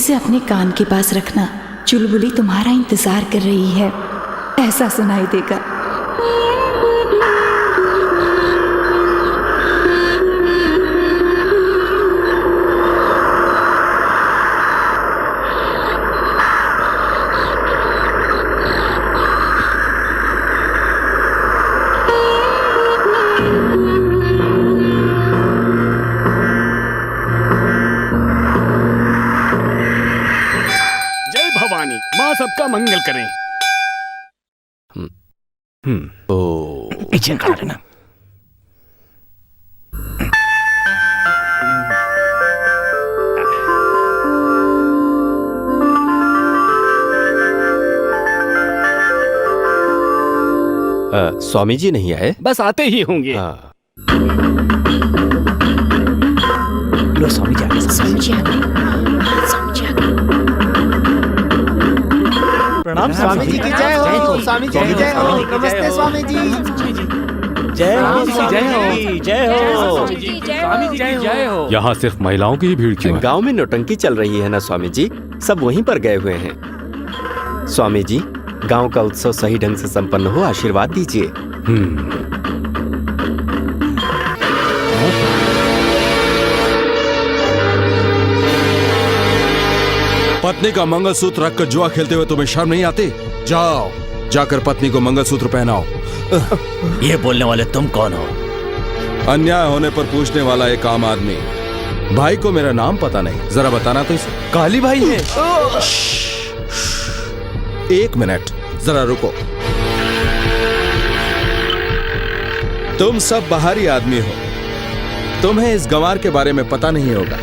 इसे अपने कान के पास रखना, चुलबुली तुम्हारा इंतजार कर रही है, ऐसा सुनाई देगा। माँ सबका मंगल करें। पीछे खड़ा रहना। स्वामी जी नहीं आए? बस आते ही होंगे। हाँ। लो स्वामी जी आ गए। स्वामी जी आ गए। स्वामी जी आ गए। प्रणाम स्वामी जी की जय हो। स्वामी जी की जय हो। नमस्ते स्वामी जी। जय हो जय हो जय हो स्वामी जी जय हो। यहाँ सिर्फ महिलाओं की ही भीड़ क्यों है? गांव में नौटंकी चल रही है ना स्वामी जी, सब वहीं पर गए हुए हैं। स्वामी जी, गांव का उत्सव सही ढंग से संपन्न हो, आशीर्वाद दीजिए। पत्नी का मंगलसूत्र रखकर जुआ खेलते हुए तुम्हें शर्म नहीं आती? जाओ, जाकर पत्नी को मंगलसूत्र पहनाओ। ये बोलने वाले तुम कौन हो? अन्याय होने पर पूछने वाला एक आम आदमी। भाई को मेरा नाम पता नहीं, जरा बताना तो इसे। काली भाई है। एक मिनट, जरा रुको। तुम सब बाहरी आदमी हो, तुम्हें इस गंवार के बारे में पता नहीं होगा।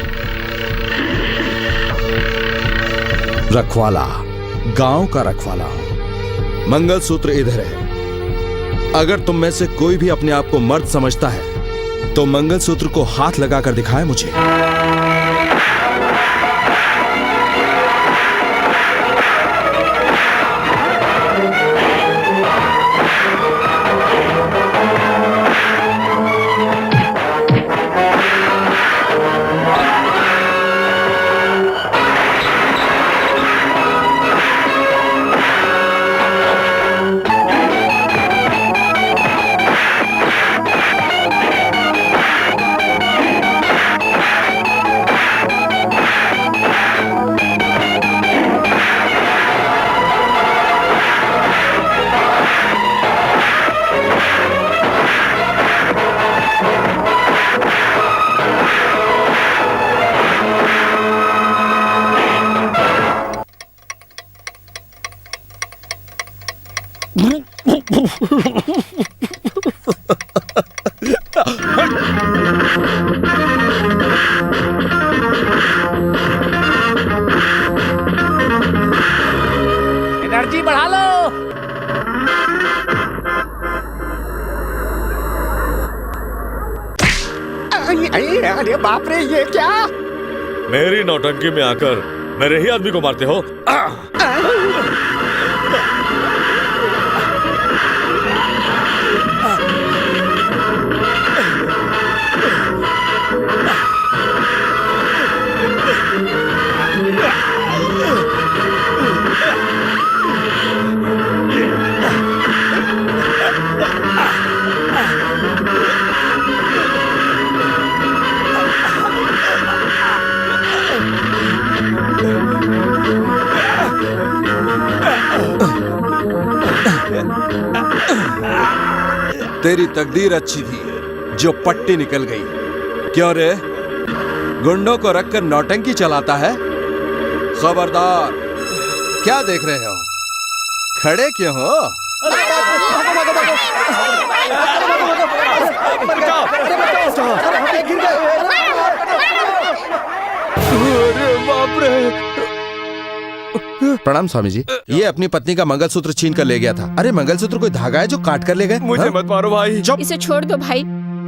रखवाला, गांव का रखवाला। मंगलसूत्र इधर है। अगर तुम में से कोई भी अपने आप को मर्द समझता है तो मंगलसूत्र को हाथ लगाकर दिखाए मुझे। एनर्जी बढ़ा लो। अरे बाप रे, ये क्या? मेरी नौटंकी में आकर मेरे ही आदमी को मारते हो? तेरी तकदीर अच्छी थी जो पट्टी निकल गई। क्यों रे, गुंडों को रखकर नौटंकी चलाता है? खबरदार, क्या देख रहे हो? खड़े क्यों हो? अरे बाप रे। प्रणाम स्वामी जी। ये अपनी पत्नी का मंगलसूत्र छीन कर ले गया था। अरे मंगलसूत्र कोई धागा है जो काट कर ले गए? मुझे मत मारो भाई। इसे छोड़ दो भाई,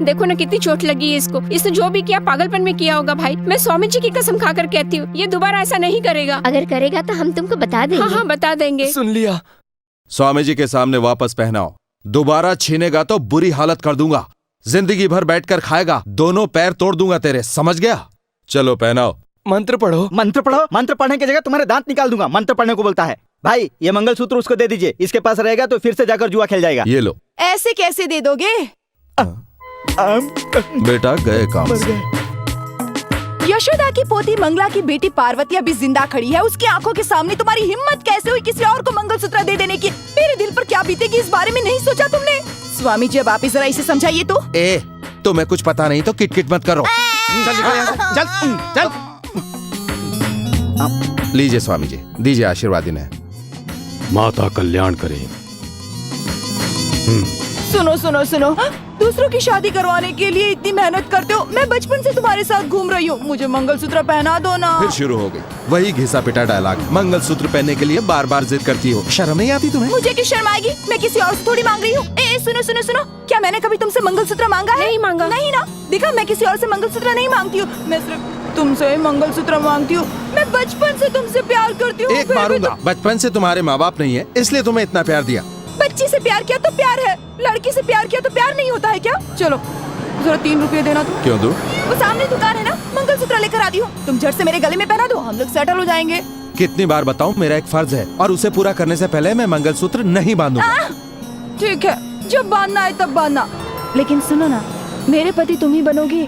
देखो ना कितनी चोट लगी है इसको। इसने जो भी किया पागलपन में किया होगा भाई। मैं स्वामी जी की कसम खाकर कहती हूँ, ये दोबारा ऐसा नहीं करेगा। अगर करेगा तो हम तुमको बता देंगे। हाँ बता देंगे। सुन लिया। स्वामी जी के सामने वापस पहनाओ। दोबारा छीनेगा तो बुरी हालत कर दूंगा। जिंदगी भर बैठकर खाएगा, दोनों पैर तोड़ दूंगा तेरे, समझ गया? चलो पहनाओ। मंत्र पढ़ो। मंत्र पढ़ो? मंत्र पढ़ने की जगह तुम्हारे दांत निकाल दूंगा। मंत्र पढ़ने को बोलता है। भाई ये मंगलसूत्र उसको दे दीजिए, इसके पास रहेगा तो फिर से जाकर जुआ खेल जाएगा। ये लो। ऐसे कैसे दे दोगे? बेटा गए काम से। यशोदा की पोती मंगला की बेटी पार्वती अभी जिंदा खड़ी है, उसकी आंखों के सामने तुम्हारी हिम्मत कैसे हुई किसी और को मंगलसूत्र दे देने की? मेरे दिल पर क्या बीतेगी इस बारे में नहीं सोचा तुमने? स्वामी जी अब आप ही जरा इसे समझाइए तो। तुम्हें कुछ पता नहीं तो किटकिट मत करो। चल निकल यहाँ से, चल चल। लीजिए स्वामी जी, दीजिए आशीर्वाद इन्हें। माता कल्याण करे। सुनो सुनो सुनो, दूसरों की शादी करवाने के लिए इतनी मेहनत करते हो। मैं बचपन से तुम्हारे साथ घूम रही हूँ, मुझे मंगलसूत्र पहना दो ना। फिर शुरू हो गई वही घिसा पिटा डायलॉग। मंगलसूत्र पहनने के लिए बार बार जिद करती हो, शर्म नहीं आती तुम्हें? मुझे क्यों शर्म आएगी? मैं किसी और से थोड़ी मांग रही हूँ। सुनो सुनो सुनो, क्या मैंने कभी तुमसे मंगलसूत्र मांगा है? नहीं मांगा। नहीं ना, देखा मैं किसी और से मंगलसूत्र नहीं मांगती हूँ, मैं सिर्फ तुमसे ही मंगलसूत्र मांगती हूँ। मैं बचपन से तुमसे प्यार करती हूँ। एक मारूंगा। बचपन से तुम्हारे माँ बाप नहीं है इसलिए तुम्हें इतना प्यार दिया। बच्ची से प्यार किया तो प्यार है, लड़की से प्यार किया तो प्यार नहीं होता है क्या? चलो जरा 3 रुपए देना तुम। क्यों दूं? वो सामने दुकान है ना, मंगलसूत्र लेकर आती हूँ, तुम झट से मेरे गले में पहना दो, हम लोग सेटल हो जाएंगे। कितनी बार बताऊं, मेरा एक फर्ज है और उसे पूरा करने से पहले मैं मंगलसूत्र नहीं बांधूंगा। ठीक है, जब बांधना है तब बांधना, लेकिन सुनो ना, मेरे पति तुम ही बनोगे।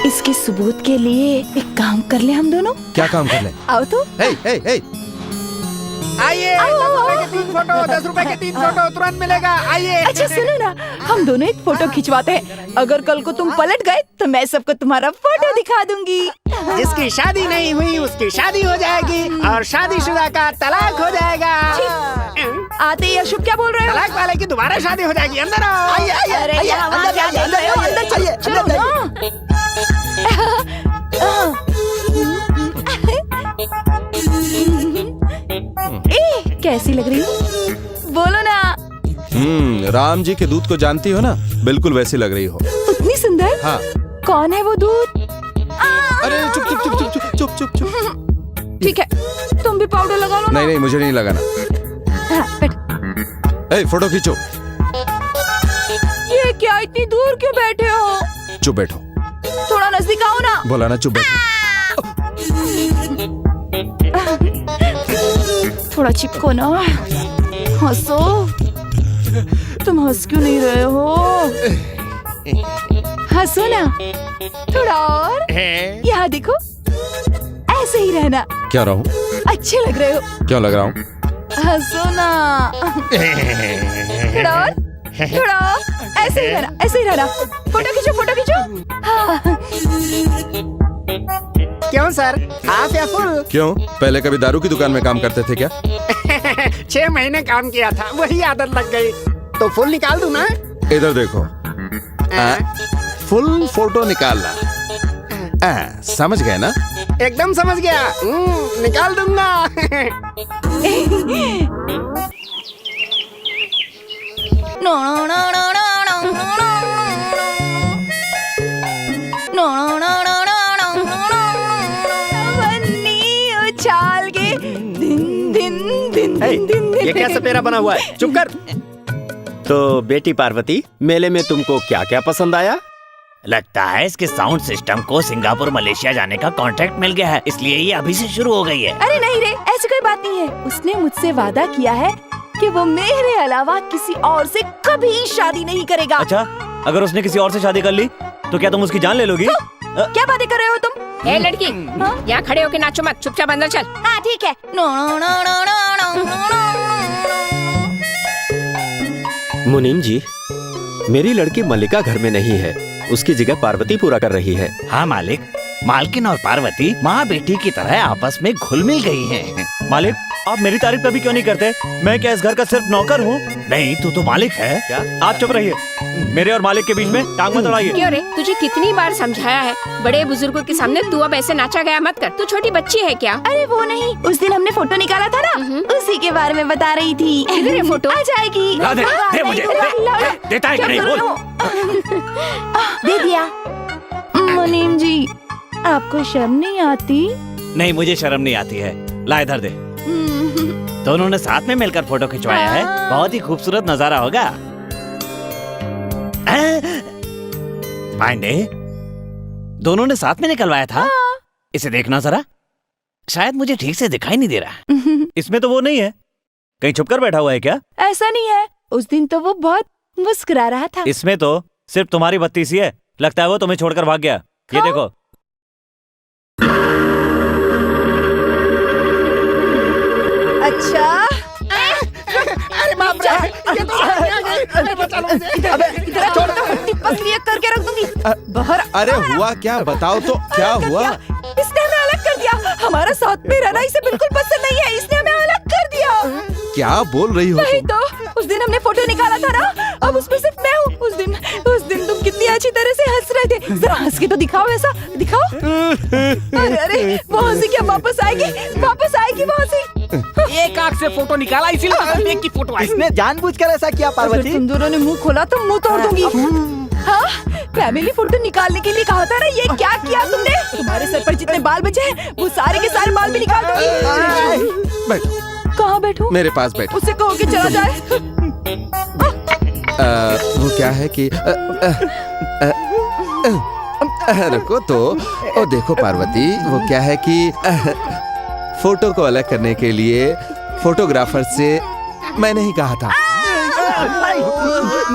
इसके सबूत के लिए एक काम कर ले हम दोनों। क्या काम कर ले? आओ तो। आइए, 10 रुपए के 3 फोटो, 10 रुपए के 3 फोटो तुरंत मिलेगा। आइए। अच्छा सुनो ना, हम दोनों एक फोटो खिंचवाते हैं, अगर कल को तुम पलट गए तो मैं सबको तुम्हारा फोटो दिखा दूंगी। जिसकी शादी नहीं हुई उसकी शादी हो जाएगी और शादीशुदा का तलाक हो जाएगा। आते ही अशुभ क्या बोल रहे हो? तलाक वाले की दोबारा शादी हो जाएगी। अंदर आओ। आइए आइए अरे आइए, यहाँ अंदर क्या आइए, देख रहे हो? अंदर चलो, चलो ना। कैसी लग रही हो? बोलो ना। राम जी के दूध को जानती हो ना, बिल्कुल वैसी लग रही हो। उतनी सुंदर? हाँ। कौन है वो दूध? अरे चुप चुप चुप चुप चुप चुप चुप चुप। ठीक है, तुम भी पाउडर लगा लो ना। नहीं नहीं, मुझे नहीं लगाना। हाँ, बैठ। फोटो खींचो। ये क्या, इतनी दूर क्यों बैठे हो? चुप बैठो। थोड़ा नजदीक आओ ना। बोला ना चुप बैठो। थोड़ा चिपको ना, हंसो। तुम हंस क्यों नहीं रहे हो? हंसो ना, थोड़ा और। यहाँ देखो, ऐसे ही रहना। क्या रहूं? अच्छे लग रहे हो। क्यों लग रहा हूँ? हंसो ना। थोड़ा और, थोड़ा और। ऐसे ही रहना, ऐसे ही रहना। फोटो खींचो, फोटो खींचो। हाँ। क्यों सर, हाफ या फुल? क्यों, पहले कभी दारू की दुकान में काम करते थे क्या? 6 महीने काम किया था, वही आदत लग गई। तो फुल निकाल दूं ना? इधर देखो। फुल फोटो निकालना। समझ गए ना? एकदम समझ गया। निकाल दूंगा। No no no no no no no no no no no. बन्नी उछाल के दिन दिन दिन दिन दिन। ये क्या सपेरा बना हुआ है? चुप कर। तो बेटी पार्वती, मेले में तुमको क्या क्या पसंद आया? लगता है इसके साउंड सिस्टम को सिंगापुर मलेशिया जाने का कॉन्ट्रैक्ट मिल गया है, इसलिए ये अभी से शुरू हो गई है। अरे नहीं रे, ऐसी कोई बात नहीं है। उसने मुझसे वादा किया है कि वो मेरे अलावा किसी और से कभी शादी नहीं करेगा। अच्छा, अगर उसने किसी और से शादी कर ली तो क्या तुम उसकी जान ले लोगी? क्या बातें कर रहे हो तुम? ए लड़की, यहाँ खड़े होके नाचो मत, चुपचाप अंदर चल। हाँ ठीक है। No no no no no no. मुनीम जी, मेरी लड़की मल्लिका घर में नहीं है, उसकी जगह पार्वती पूरा कर रही है। हाँ मालिक, मालकिन और पार्वती माँ बेटी की तरह आपस में घुल मिल गई हैं। मालिक, आप मेरी तारीफ कभी क्यों नहीं करते? मैं क्या इस घर का सिर्फ नौकर हूँ? नहीं, तू तो मालिक है। क्या? आप चुप रहिए, मेरे और मालिक के बीच में टांग मत अड़ाइए। क्यों रे, तुझे कितनी बार समझाया है, बड़े बुजुर्गों के सामने तू अब ऐसे नाचा गया मत कर। तू छोटी बच्ची है क्या? अरे वो नहीं, उस दिन हमने फोटो निकाला था ना, उसी के बारे में बता रही थी। किधर है फोटो? आ जाएगी। दे मुझे, देता है कि नहीं बोल। दे दिया। मुनीम जी, आपको शर्म नहीं आती? नहीं, मुझे शर्म नहीं आती है। ला इधर दे। दोनों ने साथ में मिलकर फोटो खिंचवाया है, बहुत ही खूबसूरत नजारा होगा। पांडे, दोनों ने साथ में निकलवाया था? इसे देखना जरा, शायद मुझे ठीक से दिखाई नहीं दे रहा। इसमें तो वो नहीं है, कहीं छुपकर बैठा हुआ है क्या? ऐसा नहीं है, उस दिन तो वो बहुत मुस्कुरा रहा था। इसमें तो सिर्फ तुम्हारी बत्ती सी है, लगता है वो तुम्हें छोड़कर भाग गया। ये हाँ? देखो। अच्छा, अरे बाप रे, ये तो अरे बचा लो मुझे। अबे इधर छोड़ दो, टिप्पस लिए करके रख दूंगी बाहर। अरे हुआ क्या, बताओ तो क्या अलग कर हुआ? दिया। इसने हमें अलग कर दिया, हमारा साथ में रहना इसे बिल्कुल पसंद नहीं है, इसने हमें अलग कर दिया। क्या बोल रही हो नहीं तुम? तो उस दिन हमने फोटो निकाला था ना, अब उसमें सिर्फ मैं हूँ। उस दिन तुम कितनी अच्छी तरह से हंस रहे थे, जरा हंस के तो दिखाओ, ऐसा दिखाओ। अरे अरे, वो हंसी क्या वापस आएगी वो हंसी। एक आंख से फोटो निकाला, इसीलिए एक की फोटो आई। इसने जानबूझकर ऐसा किया अगर पार्वती। तुम दोनों ने मुंह खोला तो मुंह तोड़ दूंगी। हाँ, फैमिली फोटो निकालने के लिए कहा था ना, ये क्या किया तुमने? तुम्हारे सर पर जितने बाल बचे हैं वो सारे के सारे बाल भी निकाल दूंगी। बैठो, कहाँ बैठूं? मेरे पास बैठो। उससे कहो कि चला जाए। वो क्या है कि रुको तो, ओ देखो पार्वती, वो क्या है कि फोटो को अलग करने के लिए फोटोग्राफर से मैंने ही कहा था।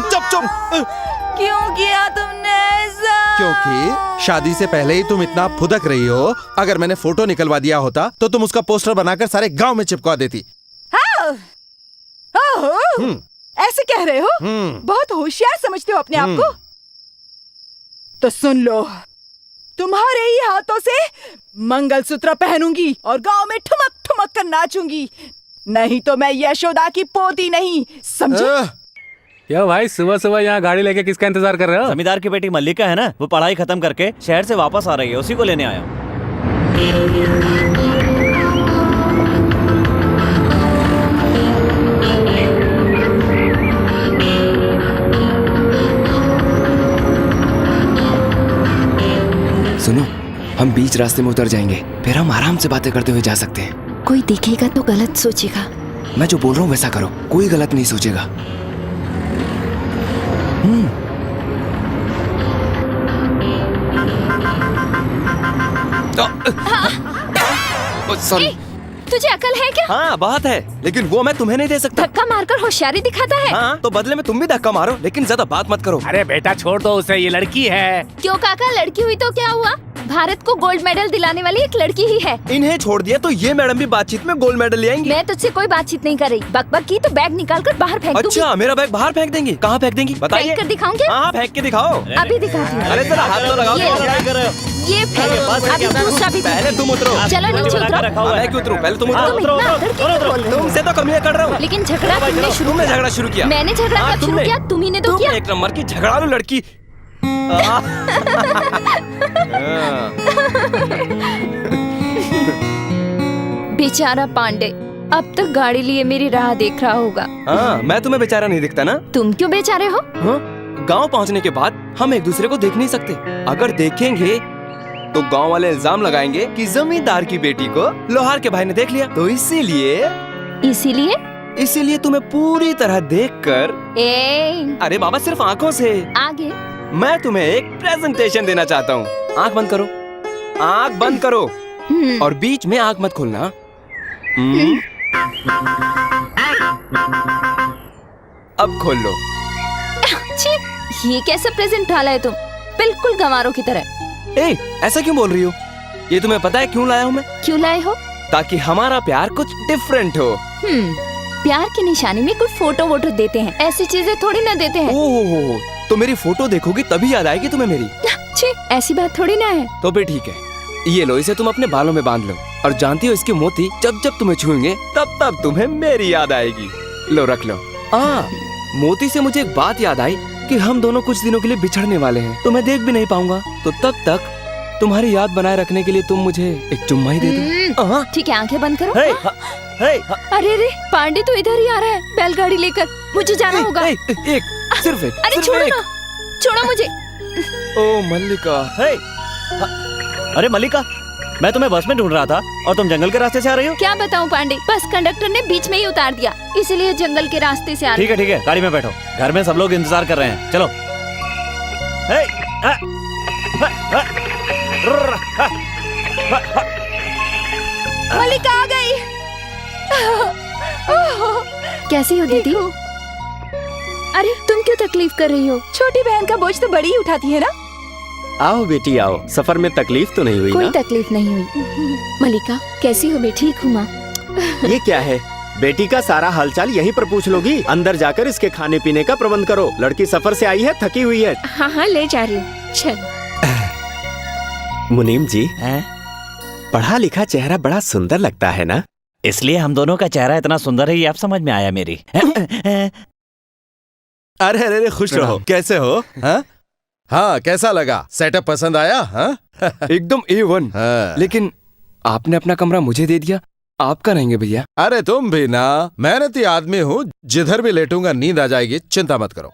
चुप। क्यों किया तुमने ऐसा? क्योंकि शादी से पहले ही तुम इतना फुदक रही हो। अगर मैंने फोटो निकलवा दिया होता तो तुम उसका पोस्टर बनाकर सारे गांव में चिपका देती। हाँ? ओहो, ऐसे कह रहे हो? बहुत होशियार समझते हो अपने आप को। तो सुन लो, तुम्हारे ही हाथों से मंगलसूत्र पहनूंगी और गांव में ठुमक ठुमक कर नाचूंगी, नहीं तो मैं यशोदा की पोती नहीं, समझे? क्या भाई, सुबह सुबह यहाँ गाड़ी लेके किसका इंतजार कर रहे हो? जमींदार की बेटी मल्लिका है ना, वो पढ़ाई खत्म करके शहर से वापस आ रही है, उसी को लेने आया हूँ। सुनो, हम बीच रास्ते में उतर जाएंगे, फिर हम आराम से बातें करते हुए जा सकते हैं। कोई दिखेगा तो गलत सोचेगा। मैं जो बोल रहा हूँ वैसा करो, कोई गलत नहीं सोचेगा। सॉरी। तुझे अकल है क्या? हाँ बात है, लेकिन वो मैं तुम्हें नहीं दे सकता। धक्का मारकर होशियारी दिखाता है। हाँ, तो बदले में तुम भी धक्का मारो, लेकिन ज्यादा बात मत करो। अरे बेटा छोड़ दो उसे, ये लड़की है। क्यों काका, लड़की हुई तो क्या हुआ? भारत को गोल्ड मेडल दिलाने वाली एक लड़की ही है। इन्हें छोड़ दिया तो ये मैडम भी बातचीत में गोल्ड मेडल ले आएंगी। मैं तुझसे कोई बातचीत नहीं कर रही, बकबक की तो बैग निकाल कर बाहर फेंक दूंगी। अच्छा, मेरा बैग बाहर फेंक देंगी? कहाँ फेंक देंगी बताइए। फेंक कर दिखाऊं क्या? हाँ फेंक के दिखाओ। अभी दिखाती हूँ। अरे जरा हाथ तो लगाओ। ये फेंक, अभी दूसरा भी पहले तुम उतरो। चलो नीचे उतरो। मैं क्यों उतरूं? पहले तुम उतरो। तुम इतना आदर क्यों बोल रहे हो? तुमसे तो कमियां कर रहा हूँ। लेकिन झगड़ा तुमने शुरू तुमने झगड़ा शुरू किया। मैंने झगड़ा हाँ, कब शुरू तुमने। किया? तुम्ही ने तो तुम किया। एक नंबर की झगड़ालू लड़की। बेचारा पांडे अब तक गाड़ी लिए मेरी राह देख रहा होगा। हाँ, मैं तुम्हें बेचारा नहीं दिखता ना? तुम क्यों बेचारे हो? हाँ? गांव पहुंचने के बाद हम एक दूसरे को देख नहीं सकते। अगर देखेंगे तो गांव वाले इल्जाम लगाएंगे कि जमींदार की बेटी को लोहार के भाई ने देख लिया। तो इसीलिए तुम्हें पूरी तरह देखकर, अरे बाबा सिर्फ आंखों से, आगे मैं तुम्हें एक प्रेजेंटेशन देना चाहता हूँ। आंख बंद करो, आंख बंद करो, और बीच में आंख मत खोलना। अब खोल लो। छी, ये कैसा प्रेजेंट डाला है तुम, बिल्कुल गंवारों की तरह। ऐसा क्यों बोल रही हो? ये तुम्हें पता है क्यों लाया हूँ मैं? क्यों लाए हो? ताकि हमारा प्यार कुछ डिफरेंट हो। प्यार की निशानी में कोई फोटो वोटो देते हैं, ऐसी चीजें थोड़ी ना देते हैं। ओहो, तो मेरी फोटो देखोगी तभी याद आएगी तुम्हें मेरी? छी, ऐसी बात थोड़ी ना है। तो फिर ठीक है, ये लो, इसे तुम अपने बालों में बांध लो। और जानती हो इसके मोती जब जब तुम्हें छुएंगे तब तब तुम्हें मेरी याद आएगी। लो रख लो। मोती से मुझे एक बात याद आई कि हम दोनों कुछ दिनों के लिए बिछड़ने वाले हैं। तो मैं देख भी नहीं पाऊंगा, तो तब तक तुम्हारी याद बनाए रखने के लिए तुम मुझे एक चुम्मा ही दे दो। ठीक है, आंखें बंद करो। अरे रे, पांडे तो इधर ही आ रहा है बैलगाड़ी लेकर, मुझे जाना होगा। सिर्फ एक। अरे छोड़ो ना, छोड़ो मुझे। ओ मल्लिका। अरे मल्लिका, मैं तुम्हें बस में ढूंढ रहा था और तुम जंगल के रास्ते से आ रही हो। क्या बताऊं पांडे, बस कंडक्टर ने बीच में ही उतार दिया, इसलिए जंगल के रास्ते से आ रही। ठीक है, गाड़ी में बैठो, घर में सब लोग इंतजार कर रहे हैं। चलो। मलिका आ गई। कैसी हो दीदी? अरे तुम क्यों तकलीफ कर रही हो? छोटी बहन का बोझ तो बड़ी ही उठाती है ना। आओ बेटी आओ, सफर में तकलीफ तो नहीं हुई कोई ना? तकलीफ नहीं हुई। मलिका कैसी हो बेटी? ठीक हूँ माँ। ये क्या है? बेटी का सारा हालचाल यहीं पर पूछ लोगी? अंदर जाकर इसके खाने पीने का प्रबंध करो। लड़की सफर से आई है, थकी हुई है। हाँ हाँ ले जा रही हूँ। चल। मुनीम जी, पढ़ा लिखा चेहरा बड़ा सुंदर लगता है ना? इसलिए हम दोनों का चेहरा इतना सुंदर है, ये अब समझ में आया मेरी। अरे अरे अरे, खुश रहो। कैसे हो? हाँ हाँ, कैसा लगा? सेटअप पसंद आया? हाँ एकदम A1। हाँ। लेकिन आपने अपना कमरा मुझे दे दिया, आप का रहेंगे भैया? अरे तुम भी ना, मेहनती आदमी हूँ, जिधर भी लेटूंगा नींद आ जाएगी, चिंता मत करो।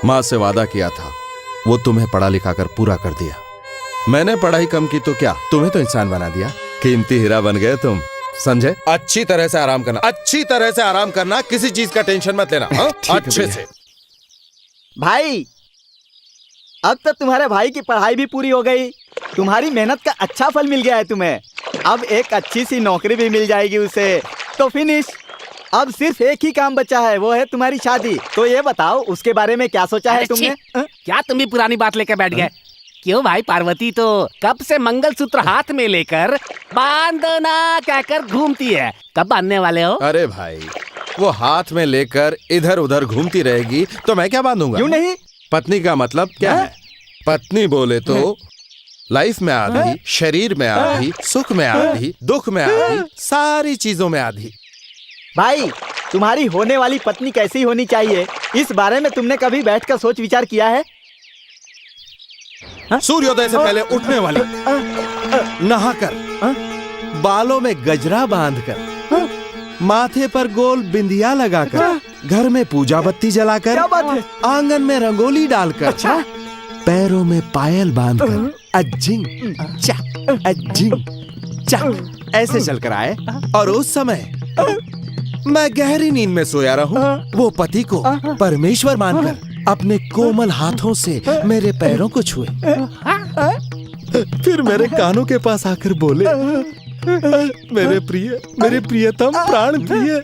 माँ से वादा किया था, वो तुम्हें पढ़ा लिखा कर पूरा कर दिया। मैंने पढ़ाई कम की तो क्या, तुम्हें तो इंसान बना दिया। कीमती हीरा बन गए तुम, समझे? अच्छी तरह से आराम करना, अच्छी तरह से आराम करना, किसी चीज का टेंशन मत लेना। हाँ? अच्छे से। भाई अब तो तुम्हारे भाई की पढ़ाई भी पूरी हो गई, तुम्हारी मेहनत का अच्छा फल मिल गया है तुम्हें। अब एक अच्छी सी नौकरी भी मिल जाएगी उसे, तो फिनिश। अब सिर्फ एक ही काम बचा है, वो है तुम्हारी शादी। तो ये बताओ उसके बारे में क्या सोचा है तुमने? क्या तुम भी पुरानी बात लेकर बैठ गए? क्यों भाई, पार्वती तो कब से मंगलसूत्र हाथ में लेकर बांधो ना कहकर घूमती है, कब बांधने वाले हो? अरे भाई, वो हाथ में लेकर इधर उधर घूमती रहेगी तो मैं क्या बांधूंगा? क्यों नहीं? पत्नी का मतलब क्या है? पत्नी बोले तो लाइफ में आधी, शरीर में आधी, सुख में आधी, दुख में आधी, सारी चीजों में आधी। भाई तुम्हारी होने वाली पत्नी कैसी होनी चाहिए, इस बारे में तुमने कभी बैठकर सोच विचार किया है? सूर्योदय से पहले उठने वाली, नहाकर, बालों में गजरा बांधकर, माथे पर गोल बिंदिया लगाकर, घर में पूजा बत्ती जलाकर, क्या बात है? आंगन में रंगोली डालकर, पैरों में पायल बांधकर, अज्जिंग चक अज्जिंग चक ऐसे चलकर आए, और उस समय मैं गहरी नींद में सोया रहूं, वो पति को परमेश्वर मानकर अपने कोमल हाथों से मेरे पैरों को छुए, फिर मेरे कानों के पास आकर बोले, मेरे प्रियतम प्राण प्रिय,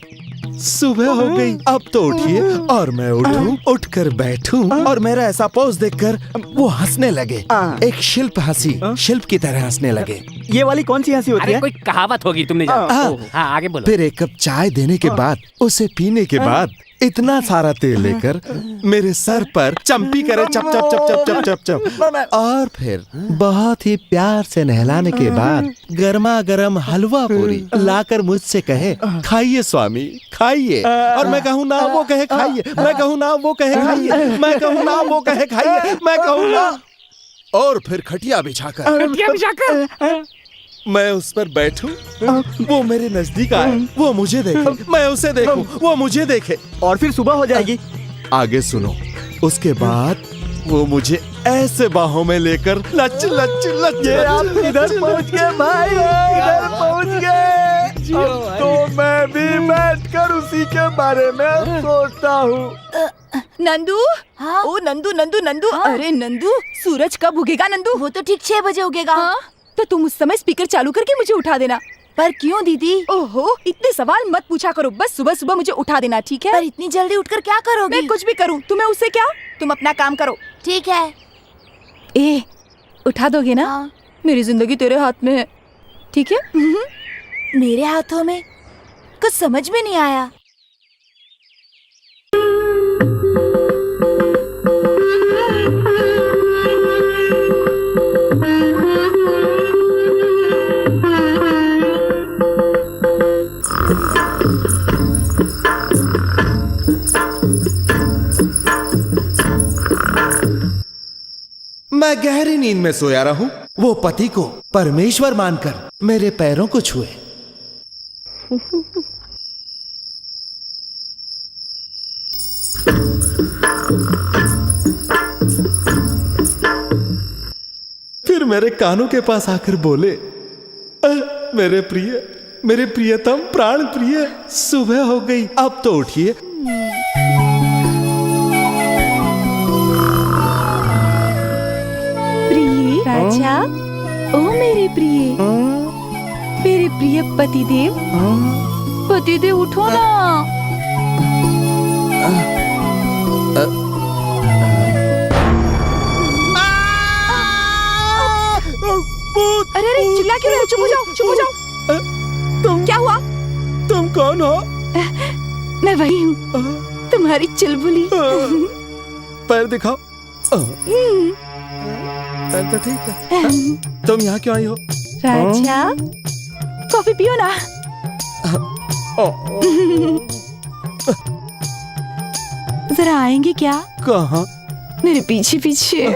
सुबह हो गई, अब तो उठिए और मैं उठूं, उठकर बैठूं और मेरा ऐसा पोज देखकर वो हंसने लगे। एक शिल्प हंसी, शिल्प की तरह हंसने लगे। ये वाली कौन सी हंसी होती अरे है? कोई कहावत होगी, तुमने जाना। हाँ आगे बोलो। फिर एक कप चाय देने के बाद, उसे पीने के बाद इतना सारा तेल लेकर मेरे सर पर चंपी करे, चप चप चप चप चप चप चप, और फिर बहुत ही प्यार से नहलाने के बाद गर्मा गर्म हलवा पूरी लाकर मुझसे कहे, खाइए स्वामी खाइए, और मैं कहूँ ना वो कहे खाइए, मैं कहूँ ना वो कहे खाइए, मैं कहूँ ना वो कहे खाइए, मैं कहूँ ना, और फिर खटिया बिछाकर मैं उस पर बैठूं, वो मेरे नजदीक आए, वो मुझे देखे, मैं उसे देखूं, वो मुझे देखे, और फिर सुबह हो जाएगी। आगे सुनो। उसके बाद वो मुझे ऐसे बाहों में लेकर लच लच लच, ये आप इधर पहुंच गए भाई, इधर पहुंच गए। अब तो मैं भी बैठकर उसी के बारे में सोचता हूँ। नंदू, हाँ? ओ नंदू नंदू नंदू, हाँ? अरे नंदू, सूरज कब उगेगा नंदू? वो तो ठीक 6 बजे उगेगा। हाँ? तो तुम उस समय स्पीकर चालू करके मुझे उठा देना। पर क्यों दीदी? ओहो, इतने सवाल मत पूछा करो, बस सुबह सुबह मुझे उठा देना, ठीक है? पर इतनी जल्दी उठकर क्या करोगी? मैं कुछ भी करूं, तुम्हें उससे क्या? तुम अपना काम करो। ठीक है। ए, उठा दोगे ना? हाँ। मेरी जिंदगी तेरे हाथ में है, ठीक है? मेरे हाथों में? कुछ समझ में नहीं आया। मैं गहरी नींद में सोया रहूं, वो पति को परमेश्वर मानकर मेरे पैरों को छुए। फिर मेरे कानों के पास आकर बोले, मेरे प्रियतम प्राण प्रिय, सुबह हो गई, अब तो उठिए। प्रिय राजा, ओ मेरे प्रिय पतिदेव, पतिदेव उठो ना। अरे अरे चिल्ला क्यों रहे हो? चुप हो जाओ, चुप हो जाओ। क्या हुआ? तुम कौन हो? मैं वही हूँ, तुम्हारी चुलबुली। पैर दिखाओ। पैर तो ठीक है। तुम यहाँ क्यों आई हो? राजा, कॉफी पियो ना। जरा आएंगे क्या? कहाँ? मेरे पीछे पीछे।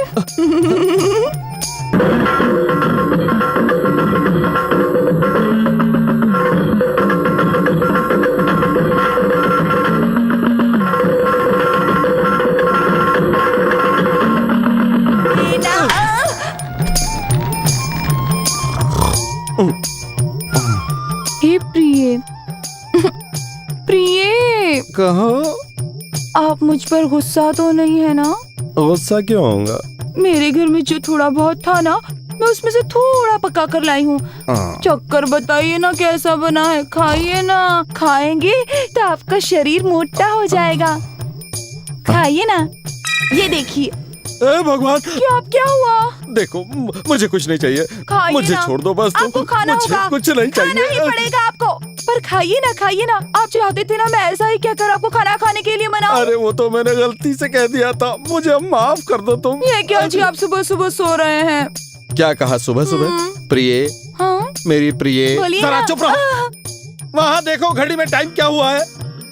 हे प्रिय, प्रिय, कहो। आप मुझ पर गुस्सा तो नहीं है ना? गुस्सा क्यों होगा? मेरे घर में जो थोड़ा बहुत था ना, मैं उसमें से थोड़ा पका कर लाई हूँ। चक्कर बताइए ना कैसा बना है, खाइए ना। खाएंगे तो आपका शरीर मोटा हो जाएगा। खाइए ना, ये देखिए। भगवान, क्या हुआ? देखो, मुझे कुछ नहीं चाहिए। खाइए मुझे ना। छोड़ दो बस। आपको खाना मुझे होगा। कुछ नहीं चाहिए। खाना ही पड़ेगा आपको। पर खाइए ना, खाइए ना। आप चाहते थे ना मैं ऐसा ही कहकर आपको खाना खाने के लिए मनाऊं। अरे वो तो मैंने गलती से कह दिया था, मुझे माफ कर दो तुम। ये क्या जी, आप सुबह सुबह सो रहे हैं? क्या कहा सुबह सुबह? प्रिय, हाँ? मेरी प्रिय, बोलिए जरा ना। चुप रहो। वहाँ देखो घड़ी में टाइम क्या हुआ है।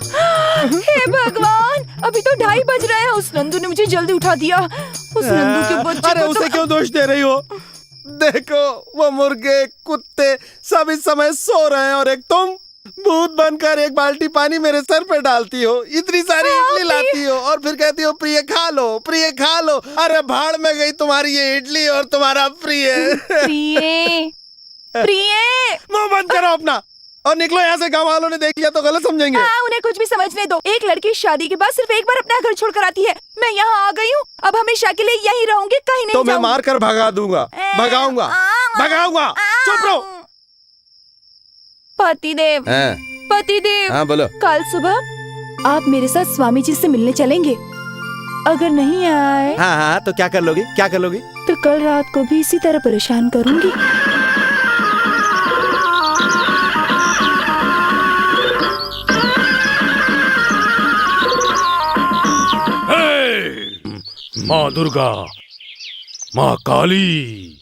हे भगवान, अभी तो 2:30 बज रहे हैं। उस नंदू ने मुझे जल्दी उठा दिया। उस नंदू के बच्चे अरे को उसे तो... क्यों दोष दे रही हो? देखो वो मुर्गे, कुत्ते सब इस समय सो रहे हैं और एक तुम भूत बनकर एक बाल्टी पानी मेरे सर पे डालती हो, इतनी सारी इडली लाती हो और फिर कहती हो प्रिय खा लो, प्रिय खा लो। अरे भाड़ में गई तुम्हारी ये इडली और तुम्हारा प्रिय। प्रिय, प्रिय, मुंह बंद करो अपना और निकलो यहाँ से। गाँव वालों ने देख लिया तो गलत समझेंगे। हाँ, उन्हें कुछ भी समझने दो। एक लड़की शादी के बाद सिर्फ एक बार अपना घर छोड़कर आती है। मैं यहाँ आ गई हूँ, अब हमेशा के लिए यहीं रहूंगी, कहीं नहीं तो मैं जाऊंगी। मार कर भगा दूंगा, भगाऊंगा, भगाऊंगा। चुप रहो। पतिदेव, पतिदेव, हाँ बोलो। कल सुबह आप मेरे साथ स्वामी जी से मिलने चलेंगे। अगर नहीं आए हाँ हाँ, तो क्या कर लोगी? क्या कर लोगी? तो कल रात को भी इसी तरह परेशान करूंगी। माँ दुर्गा, माँ काली,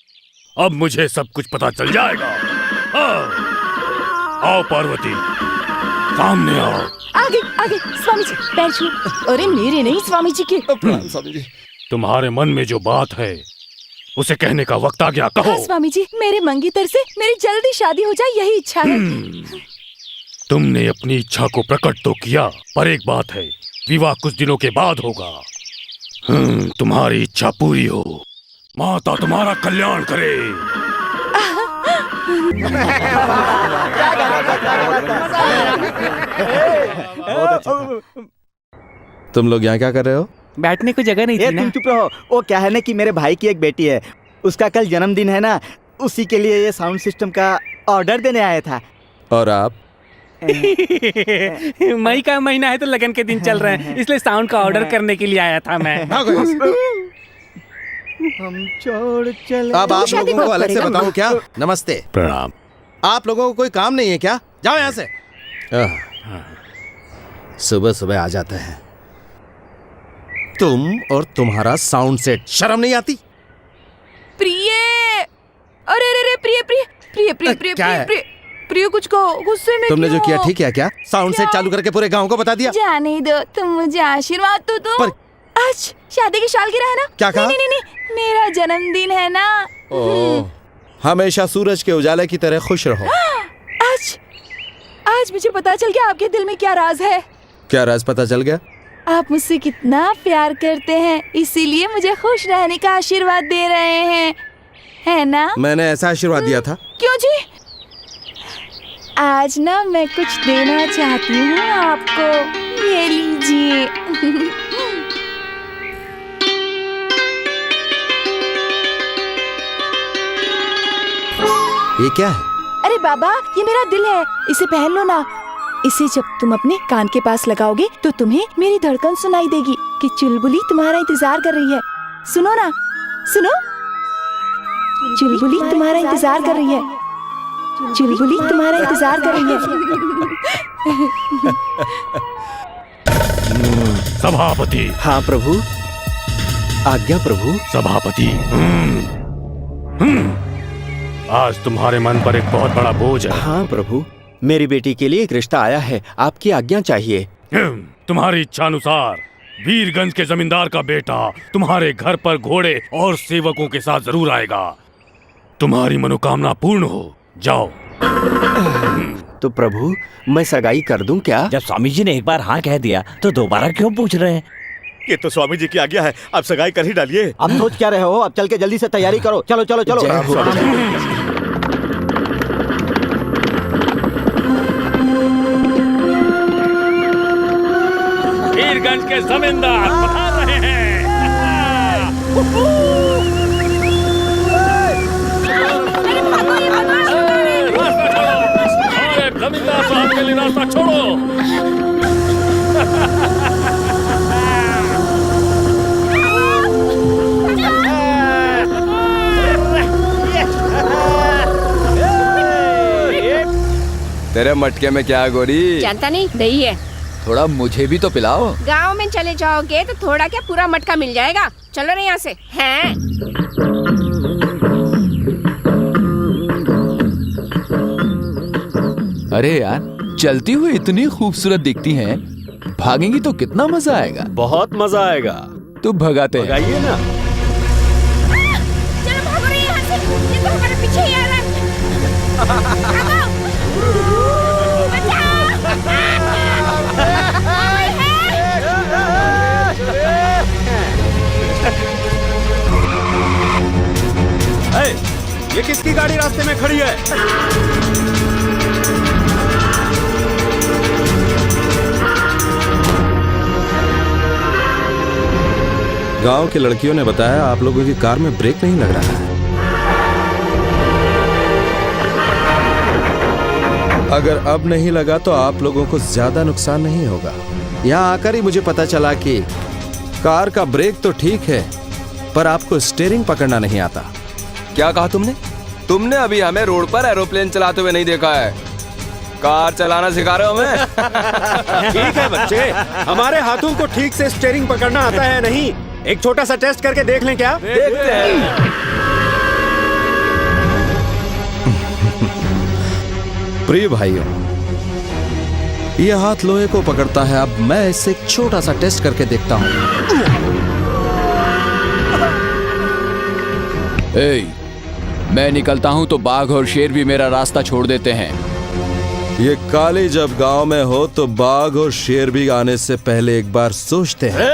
अब मुझे सब कुछ पता चल जाएगा। आओ पार्वती, सामने आओ। आगे आगे स्वामी जी, पैर छू। अरे मेरे नहीं, स्वामी जी के। स्वामी जी, तुम्हारे मन में जो बात है उसे कहने का वक्त आ गया, कहो। हाँ स्वामी जी, मेरे मंगीतर से मेरी जल्दी शादी हो जाए, यही इच्छा है। तुमने अपनी इच्छा को प्रकट तो किया, पर एक बात है, विवाह कुछ दिनों के बाद होगा। तुम्हारी इच्छा पूरी हो, माता तुम्हारा कल्याण करे। तुम लोग यहाँ क्या कर रहे हो? बैठने को जगह नहीं थी ना। तुम चुप रहो। वो क्या है ना कि मेरे भाई की एक बेटी है, उसका कल जन्मदिन है ना, उसी के लिए ये साउंड सिस्टम का ऑर्डर देने आया था। और आप? मई का महीना है तो लगन के दिन चल रहे हैं, इसलिए साउंड का ऑर्डर करने के लिए आया था मैं। हम छोड़ चले। अब आप लोगों को अलग से बताऊं क्या? नमस्ते। प्रणाम। आप लोगों को कोई काम नहीं है क्या? जाओ यहाँ से। सुबह सुबह आ जाते हैं। तुम और तुम्हारा साउंड सेट, शर्म नहीं आती? प्रिय, अरे अरे प्रिय प्रिय प्रिय प्रिय प्रिय क्या है? प्रिय प्रिय, कुछ कहो, गुस्से में तुमने जो क्यों? किया ठीक किया क्या? साउंड सेट चालू करके पूरे गांव को बता दिया? जाने दो, तुम मुझे आशीर्वाद तो दो। आज शादी की सालगिरह है ना? क्या कहा? नहीं, मेरा जन्मदिन है ना। हमेशा सूरज के उजाले की तरह खुश रहो। आज मुझे पता चल गया आपके दिल में क्या राज है। क्या राज पता चल गया? आप मुझसे कितना प्यार करते हैं, इसीलिए मुझे खुश रहने का आशीर्वाद दे रहे हैं, है ना? मैंने ऐसा आशीर्वाद दिया था? क्यों जी? आज ना मैं कुछ देना चाहती हूँ आपको, ये लीजिए। ये क्या है? अरे बाबा, ये मेरा दिल है, इसे पहन लो ना। इसे जब तुम अपने कान के पास लगाओगे तो तुम्हें मेरी धड़कन सुनाई देगी कि चुलबुली तुम्हारा इंतजार कर रही है। सुनो ना, सुनो, चुलबुली तुम्हारा इंतजार कर रही है, चुलबुली तुम्हारा इंतजार कर रही है। सभापति। हाँ प्रभु, आज्ञा प्रभु। सभापति, आज तुम्हारे मन पर एक बहुत बड़ा बोझ है। हाँ प्रभु, मेरी बेटी के लिए एक रिश्ता आया है, आपकी आज्ञा चाहिए। तुम्हारी इच्छा अनुसार वीरगंज के जमींदार का बेटा तुम्हारे घर पर घोड़े और सेवकों के साथ जरूर आएगा। तुम्हारी मनोकामना पूर्ण हो, जाओ। तो प्रभु, मैं सगाई कर दूं क्या? जब स्वामी जी ने एक बार हाँ कह दिया तो दोबारा क्यों पूछ रहे हैं? ये तो स्वामी जी की आज्ञा है, आप सगाई कर ही डालिए। अब सोच क्या रहे हो? अब चल के जल्दी से तैयारी करो। चलो चलो चलो। जय हो। वीरगंज के जमींदार पधार रहे हैं। जमींदार साहब के लिए रास्ता छोड़ो। तेरे मटके में क्या है गोरी? जानता नहीं, दही है। थोड़ा मुझे भी तो पिलाओ। गांव में चले जाओगे तो थोड़ा क्या पूरा मटका मिल जाएगा। चलो ना यहाँ से। हैं? अरे यार, चलती हुई इतनी खूबसूरत दिखती हैं, भागेंगी तो कितना मजा आएगा। बहुत मजा आएगा। तू भगाते हैं। भगाइए ना। चलो भागो रे यहाँ से, ये तो हमारे पीछे ही आ रहा है। ये किसकी गाड़ी रास्ते में खड़ी है? गांव की लड़कियों ने बताया आप लोगों की कार में ब्रेक नहीं लग रहा है। अगर अब नहीं लगा तो आप लोगों को ज्यादा नुकसान नहीं होगा। यहाँ आकर ही मुझे पता चला कि कार का ब्रेक तो ठीक है, पर आपको स्टीयरिंग पकड़ना नहीं आता। क्या कहा तुमने? तुमने अभी हमें रोड पर एरोप्लेन चलाते हुए नहीं देखा है। कार चलाना सिखा रहे हो हमें? ठीक है बच्चे, हमारे हाथों को ठीक से स्टीयरिंग पकड़ना आता है नहीं। एक छोटा सा टेस्ट करके देख लें क्या? देखते हैं। प्रिय भाइयों, यह हाथ लोहे को पकड़ता है। अब मैं इससे एक छोटा सा टेस्ट करके देखता हूँ। मैं निकलता हूँ तो बाघ और शेर भी मेरा रास्ता छोड़ देते हैं। ये काली जब गांव में हो तो बाघ और शेर भी आने से पहले एक बार सोचते हैं।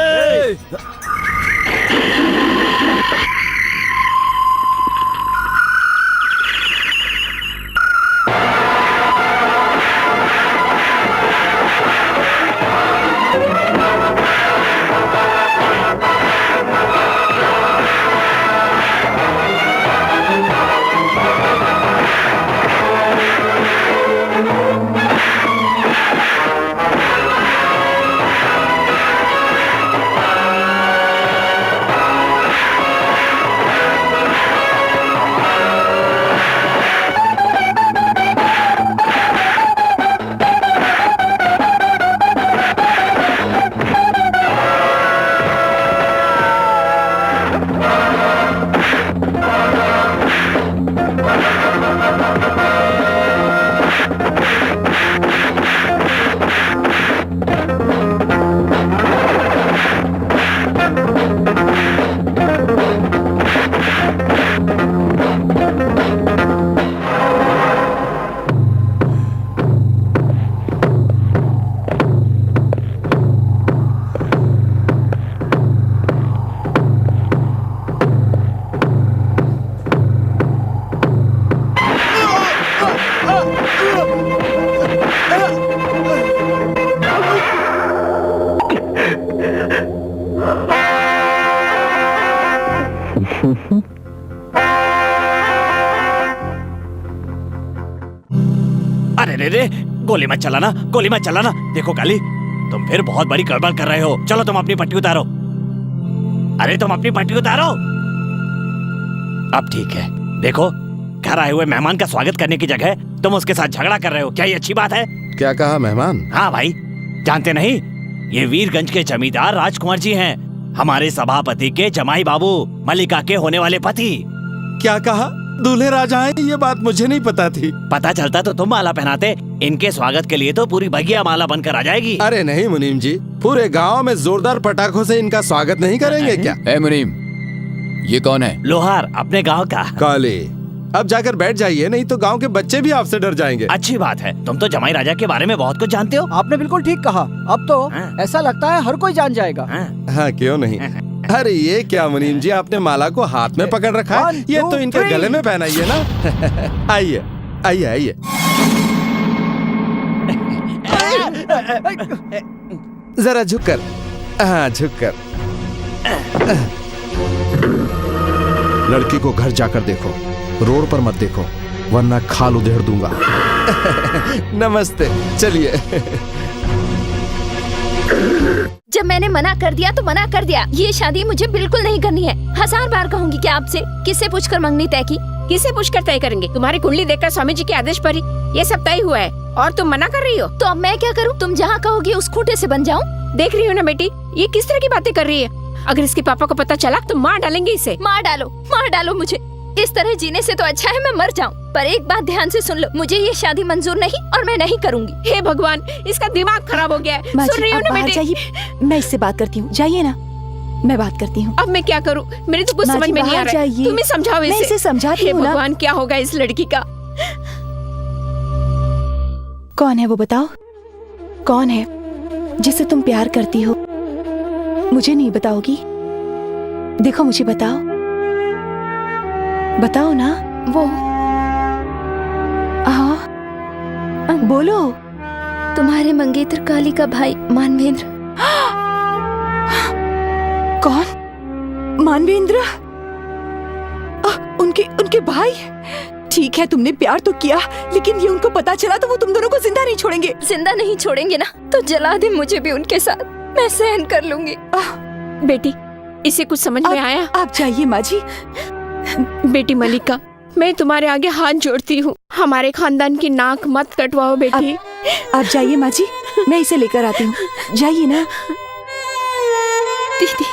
गोली मत चलाना, गोली मत चलाना। देखो काली, तुम फिर बहुत बड़ी गड़बड़ कर रहे हो। चलो तुम अपनी पट्टी उतारो। अरे तुम अपनी पट्टी उतारो। अब ठीक है। देखो, घर आए हुए मेहमान का स्वागत करने की जगह तुम उसके साथ झगड़ा कर रहे हो। क्या ये अच्छी बात है? क्या कहा मेहमान? हाँ भाई, जानते नहीं, ये वीरगंज के जमींदार राजकुमार जी हैं, हमारे सभापति के जमाई बाबू, मल्लिका के होने वाले पति। क्या कहा? दूल्हे राजा हैं? ये बात मुझे नहीं पता थी। पता चलता तो तुम माला पहनाते। इनके स्वागत के लिए तो पूरी बगिया माला बनकर आ जाएगी। अरे नहीं मुनीम जी, पूरे गांव में जोरदार पटाखों से इनका स्वागत नहीं करेंगे क्या? ए मुनीम, ये कौन है? लोहार, अपने गांव का। काली, अब जाकर बैठ जाइए, नहीं तो गांव के बच्चे भी आपसे डर जाएंगे। अच्छी बात है, तुम तो जमाई राजा के बारे में बहुत कुछ जानते हो। आपने बिल्कुल ठीक कहा। अब तो ऐसा लगता है हर कोई जान जाएगा। हाँ, क्यों नहीं। अरे ये क्या मुनीम जी, आपने माला को हाथ में पकड़ रखा है? ये तो इनके गले में पहनाइए ना। आइए आइए आइए। जरा झुककर। हाँ, झुककर। लड़की को घर जाकर देखो, रोड पर मत देखो, वरना खाल उधेड़ दूंगा। नमस्ते, चलिए। जब मैंने मना कर दिया तो मना कर दिया। ये शादी मुझे बिल्कुल नहीं करनी है। 1000 बार कहूंगी क्या आपसे? किससे पूछकर मंगनी तय की? किसे पूछकर तय करेंगे? तुम्हारी कुंडली देखकर स्वामी जी के आदेश पर ही ये सब तय हुआ है और तुम मना कर रही हो। तो अब मैं क्या करूं? तुम जहाँ कहोगी उस खूंटे से बन जाऊं? देख रही हो ना बेटी, ये किस तरह की बातें कर रही है। अगर इसके पापा को पता चला तो मार डालेंगे इसे। मार डालो मुझे। इस तरह जीने से तो अच्छा है मैं मर जाऊं। पर एक बात ध्यान से सुन लो, मुझे ये शादी मंजूर नहीं और मैं नहीं करूंगी। हे भगवान, इसका दिमाग खराब हो गया है। सुन रही हो ना बेटी? मैं इससे बात करती हूँ, जाइए ना, मैं बात करती हूँ। अब मैं क्या करूँ? मेरी तो कुछ समझ में नहीं आ रहा है। तुम ही समझाओ इसे। मैं इसे समझाती हूँ ना। भगवान, क्या होगा इस लड़की का? कौन है वो बताओ? कौन है जिसे तुम प्यार करती हो? मुझे नहीं बताओगी? देखो मुझे बताओ, बताओ ना। वो हाँ, बोलो। तुम्हारे मंगेतर काली का भाई मानवेंद्र। कौन? मानवेंद्र? उनके भाई? ठीक है, तुमने प्यार तो किया, लेकिन ये उनको पता चला तो वो तुम दोनों को जिंदा नहीं छोड़ेंगे। जिंदा नहीं छोड़ेंगे ना तो जला दे मुझे भी उनके साथ, मैं सहन कर लूंगी। बेटी, इसे कुछ समझ में आया? आप जाइए माँ जी। बेटी मल्लिका, मैं तुम्हारे आगे हाथ जोड़ती हूँ, हमारे खानदान की नाक मत कटवाओ बेटी। आप जाइए माँ जी, मैं इसे लेकर आती हूँ। जाइए ना। दीदी,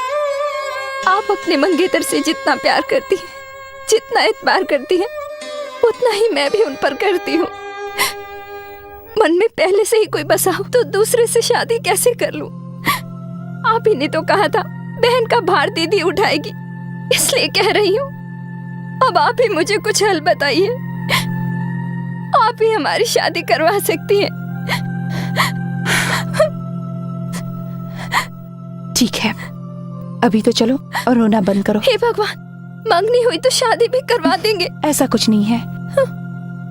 आप अपने मंगेतर से जितना प्यार करती हैं, जितना एतबार करती हैं, उतना ही मैं भी उन पर करती हूँ। मन में पहले से ही कोई बसा हो तो दूसरे से शादी कैसे कर लूं? आप ही ने तो कहा था बहन का भार दीदी उठाएगी, इसलिए कह रही हूँ। अब आप ही मुझे कुछ हल बताइए। आप ही हमारी शादी करवा सकती हैं। ठीक है, अभी तो चलो और रोना बंद करो। हे भगवान, मंगनी हुई तो शादी भी करवा देंगे। ऐसा कुछ नहीं है।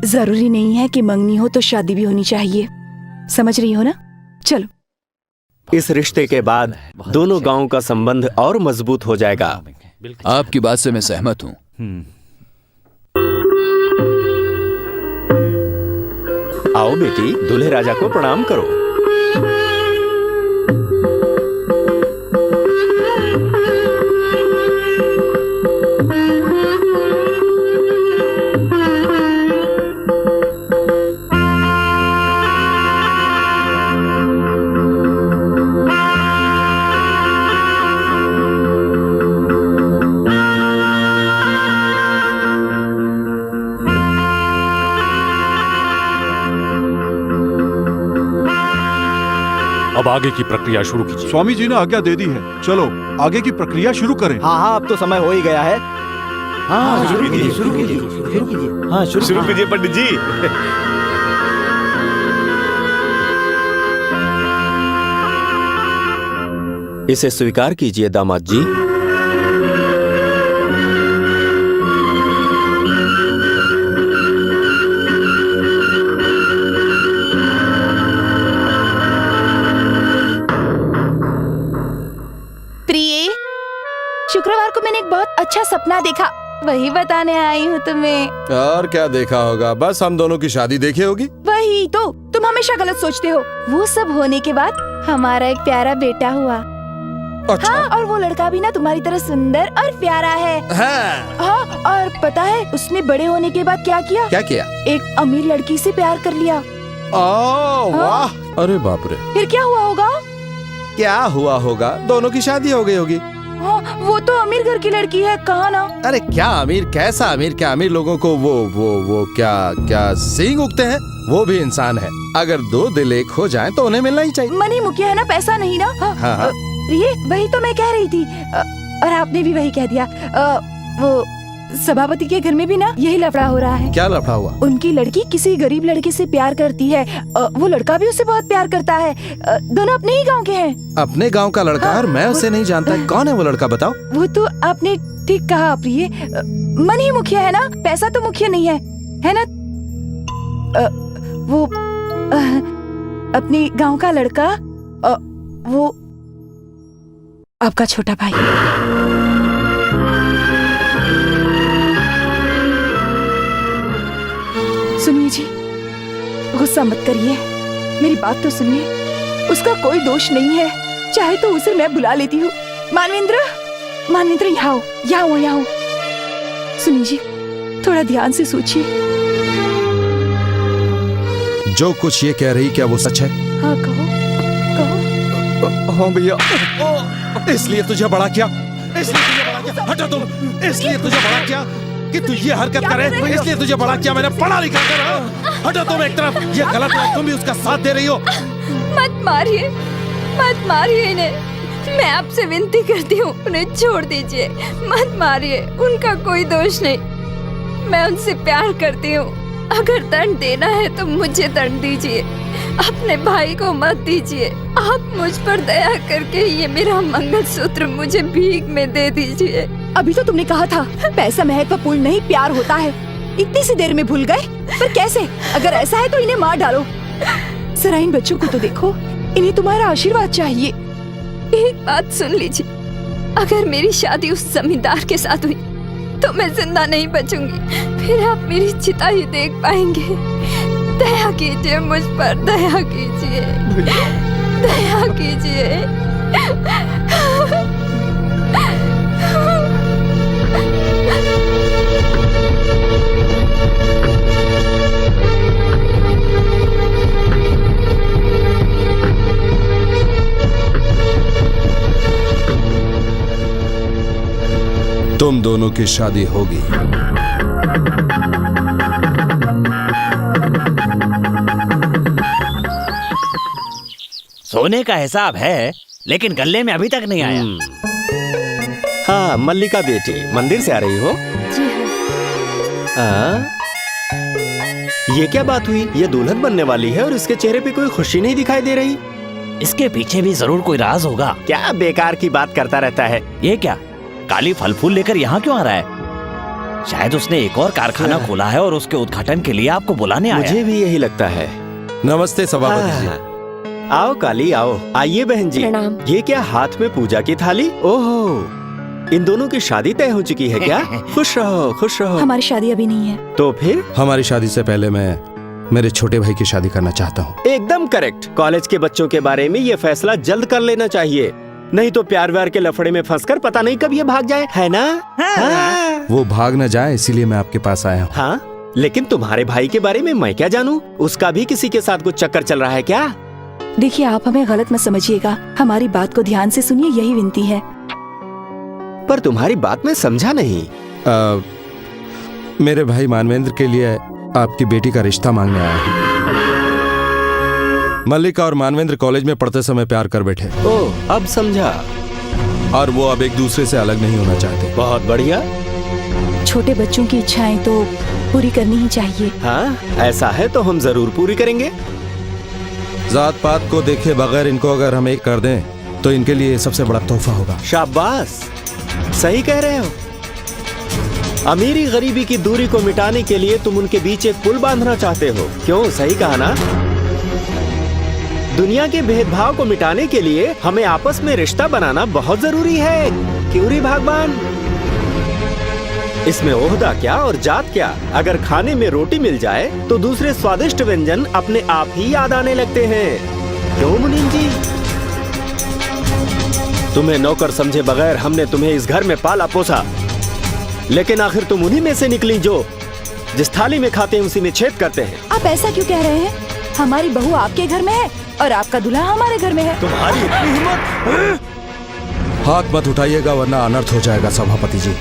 जरूरी नहीं है कि मंगनी हो तो शादी भी होनी चाहिए, समझ रही हो ना? चलो। इस रिश्ते के बाद दोनों गांवों का संबंध और मजबूत हो जाएगा। आपकी बात से मैं सहमत हूँ। आओ बेटी, दूल्हे राजा को प्रणाम करो। अब आगे की प्रक्रिया शुरू कीजिए। स्वामी जी ने आज्ञा दे दी है, चलो आगे की प्रक्रिया शुरू करें। हाँ हाँ, अब तो समय हो ही गया है। हाँ, शुरू कीजिए, शुरू कीजिए, शुरू कीजिए। हाँ, शुरू कीजिए पंडित जी। इसे स्वीकार कीजिए दामाद जी। शुक्रवार को मैंने एक बहुत अच्छा सपना देखा, वही बताने आई हूँ तुम्हें। और क्या देखा होगा? बस हम दोनों की शादी देखी होगी। वही तो, तुम हमेशा गलत सोचते हो। वो सब होने के बाद हमारा एक प्यारा बेटा हुआ। अच्छा। हाँ, और वो लड़का भी ना तुम्हारी तरह सुंदर और प्यारा है। हाँ, और पता है उसने बड़े होने के बाद क्या किया? क्या किया? एक अमीर लड़की से प्यार कर लिया। वाह! अरे बाप रे! फिर क्या हुआ होगा? क्या हुआ होगा? दोनों की शादी हो गई होगी। हाँ, वो तो अमीर घर की लड़की है, कहा ना। अरे क्या अमीर, कैसा अमीर? क्या अमीर लोगों को वो क्या सींग उगते हैं? वो भी इंसान है। अगर दो दिल एक हो जाएं तो उन्हें मिलना ही चाहिए। मनी मुखिया है ना, पैसा नहीं ना। हाँ। ये वही तो मैं कह रही थी, और आपने भी वही कह दिया। वो सभापति के घर में भी ना यही लफड़ा हो रहा है। क्या लफड़ा हुआ? उनकी लड़की किसी गरीब लड़के से प्यार करती है, वो लड़का भी उससे बहुत प्यार करता है। दोनों अपने ही गांव के हैं। अपने गांव का लड़का? और मैं उसे नहीं जानता। कौन है वो लड़का, बताओ। वो तो आपने ठीक कहा प्रिय, मन ही मुखिया है ना, पैसा तो मुखिया नहीं है ना। वो अपने गांव का लड़का, वो आपका छोटा भाई। सुनिए जी, गुस्सा मत करिए, मेरी बात तो सुनिए। उसका कोई दोष नहीं है, चाहे तो उसे मैं बुला लेती हूँ। मानवेंद्र यहाँ आओ। सुनिए जी, थोड़ा ध्यान से सोचिए। जो कुछ ये कह रही, क्या वो सच है? हाँ, कहो। हाँ भैया, इसलिए तुझे बड़ा किया। हटो तुम। इसलिए तुझे बड़ा किया कि तू ये हरकत करे, इसलिए तुझे बड़ा किया मैंने, पढ़ा लिखा कर। हटो तुम एक तरफ, ये गलत है, तुम भी उसका साथ दे रही हो। मत मारिए इन्हें, मैं आपसे विनती करती हूँ, उन्हें छोड़ दीजिए, मत मारिए, उनका कोई दोष नहीं। मैं उनसे प्यार करती हूँ, अगर दंड देना है तो मुझे दंड दीजिए, अपने भाई को मत दीजिए। आप मुझ पर दया करके ये मेरा मंगलसूत्र मुझे भीख में दे दीजिए। अभी तो तुमने कहा था पैसा महत्वपूर्ण नहीं, प्यार होता है। इतनी सी देर में भूल गए? पर कैसे? अगर ऐसा है तो इन्हें मार डालो। जरा इन बच्चों को तो देखो, इन्हें तुम्हारा आशीर्वाद चाहिए। एक बात सुन लीजिए, अगर मेरी शादी उस जमींदार के साथ हुई तो मैं जिंदा नहीं बचूंगी, फिर आप मेरी चिता ही देख पाएंगे। दया कीजिए मुझ पर, दया कीजिए, दया कीजिए। तुम दोनों की शादी होगी। सोने का हिसाब है, लेकिन गले में अभी तक नहीं आया। हाँ, मल्लिका बेटी, मंदिर से आ रही हो? जी हाँ। ये क्या बात हुई? ये दुल्हन बनने वाली है और इसके चेहरे पे कोई खुशी नहीं दिखाई दे रही। इसके पीछे भी जरूर कोई राज होगा। क्या बेकार की बात करता रहता है? ये क्या काली फल फूल लेकर यहाँ क्यों आ रहा है? शायद उसने एक और कारखाना खोला है और उसके उद्घाटन के लिए आपको बुलाने आया। मुझे भी यही लगता है। नमस्ते सभापति जी। आओ काली, आओ। आइए बहन जी। प्रणाम। ये क्या हाथ में पूजा की थाली? ओहो, इन दोनों की शादी तय हो चुकी है क्या? खुश रहो, खुश रहो। हमारी शादी अभी नहीं है। तो फिर? हमारी शादी से पहले मैं मेरे छोटे भाई की शादी करना चाहता हूँ। एकदम करेक्ट। कॉलेज के बच्चों के बारे में ये फैसला जल्द कर लेना चाहिए, नहीं तो प्यार व्यार के लफड़े में फंसकर पता नहीं कब ये भाग जाए, है ना? हाँ। वो भाग न जाए इसीलिए मैं आपके पास आया हूँ। हाँ, लेकिन तुम्हारे भाई के बारे में मैं क्या जानूँ? उसका भी किसी के साथ कुछ चक्कर चल रहा है क्या? देखिए, आप हमें गलत मत समझिएगा, हमारी बात को ध्यान से सुनिए, यही विनती है। पर तुम्हारी बात में समझा नहीं। मेरे भाई मानवेंद्र के लिए आपकी बेटी का रिश्ता मांगने आया हूँ। मल्लिका और मानवेंद्र कॉलेज में पढ़ते समय प्यार कर बैठे। ओह, अब समझा। और वो अब एक दूसरे से अलग नहीं होना चाहते। बहुत बढ़िया। छोटे बच्चों की इच्छाएं तो पूरी करनी ही चाहिए। हाँ, ऐसा है तो हम जरूर पूरी करेंगे। जात पात को देखे बगैर इनको अगर हम एक कर दें तो इनके लिए सबसे बड़ा तोहफा होगा। शाबाश, सही कह रहे हो। अमीरी गरीबी की दूरी को मिटाने के लिए तुम उनके बीच एक पुल बांधना चाहते हो, क्यों? सही कहा ना? दुनिया के भेदभाव को मिटाने के लिए हमें आपस में रिश्ता बनाना बहुत जरूरी है, क्यों रे भगवान? इसमें ओहदा क्या और जात क्या, अगर खाने में रोटी मिल जाए तो दूसरे स्वादिष्ट व्यंजन अपने आप ही याद आने लगते हैं। क्यों मुनीम जी? तुम्हें नौकर समझे बगैर हमने तुम्हें इस घर में पाला पोसा, लेकिन आखिर तुम उन्हीं में से निकली जो जिस थाली में खाते हैं उसी में छेद करते हैं। आप ऐसा क्यों कह रहे हैं? हमारी बहू आपके घर में है और आपका दूल्हा हमारे घर में है। तुम्हारी इतनी हिम्मत! हाथ मत उठाइएगा वरना अनर्थ हो जाएगा सभापति जी।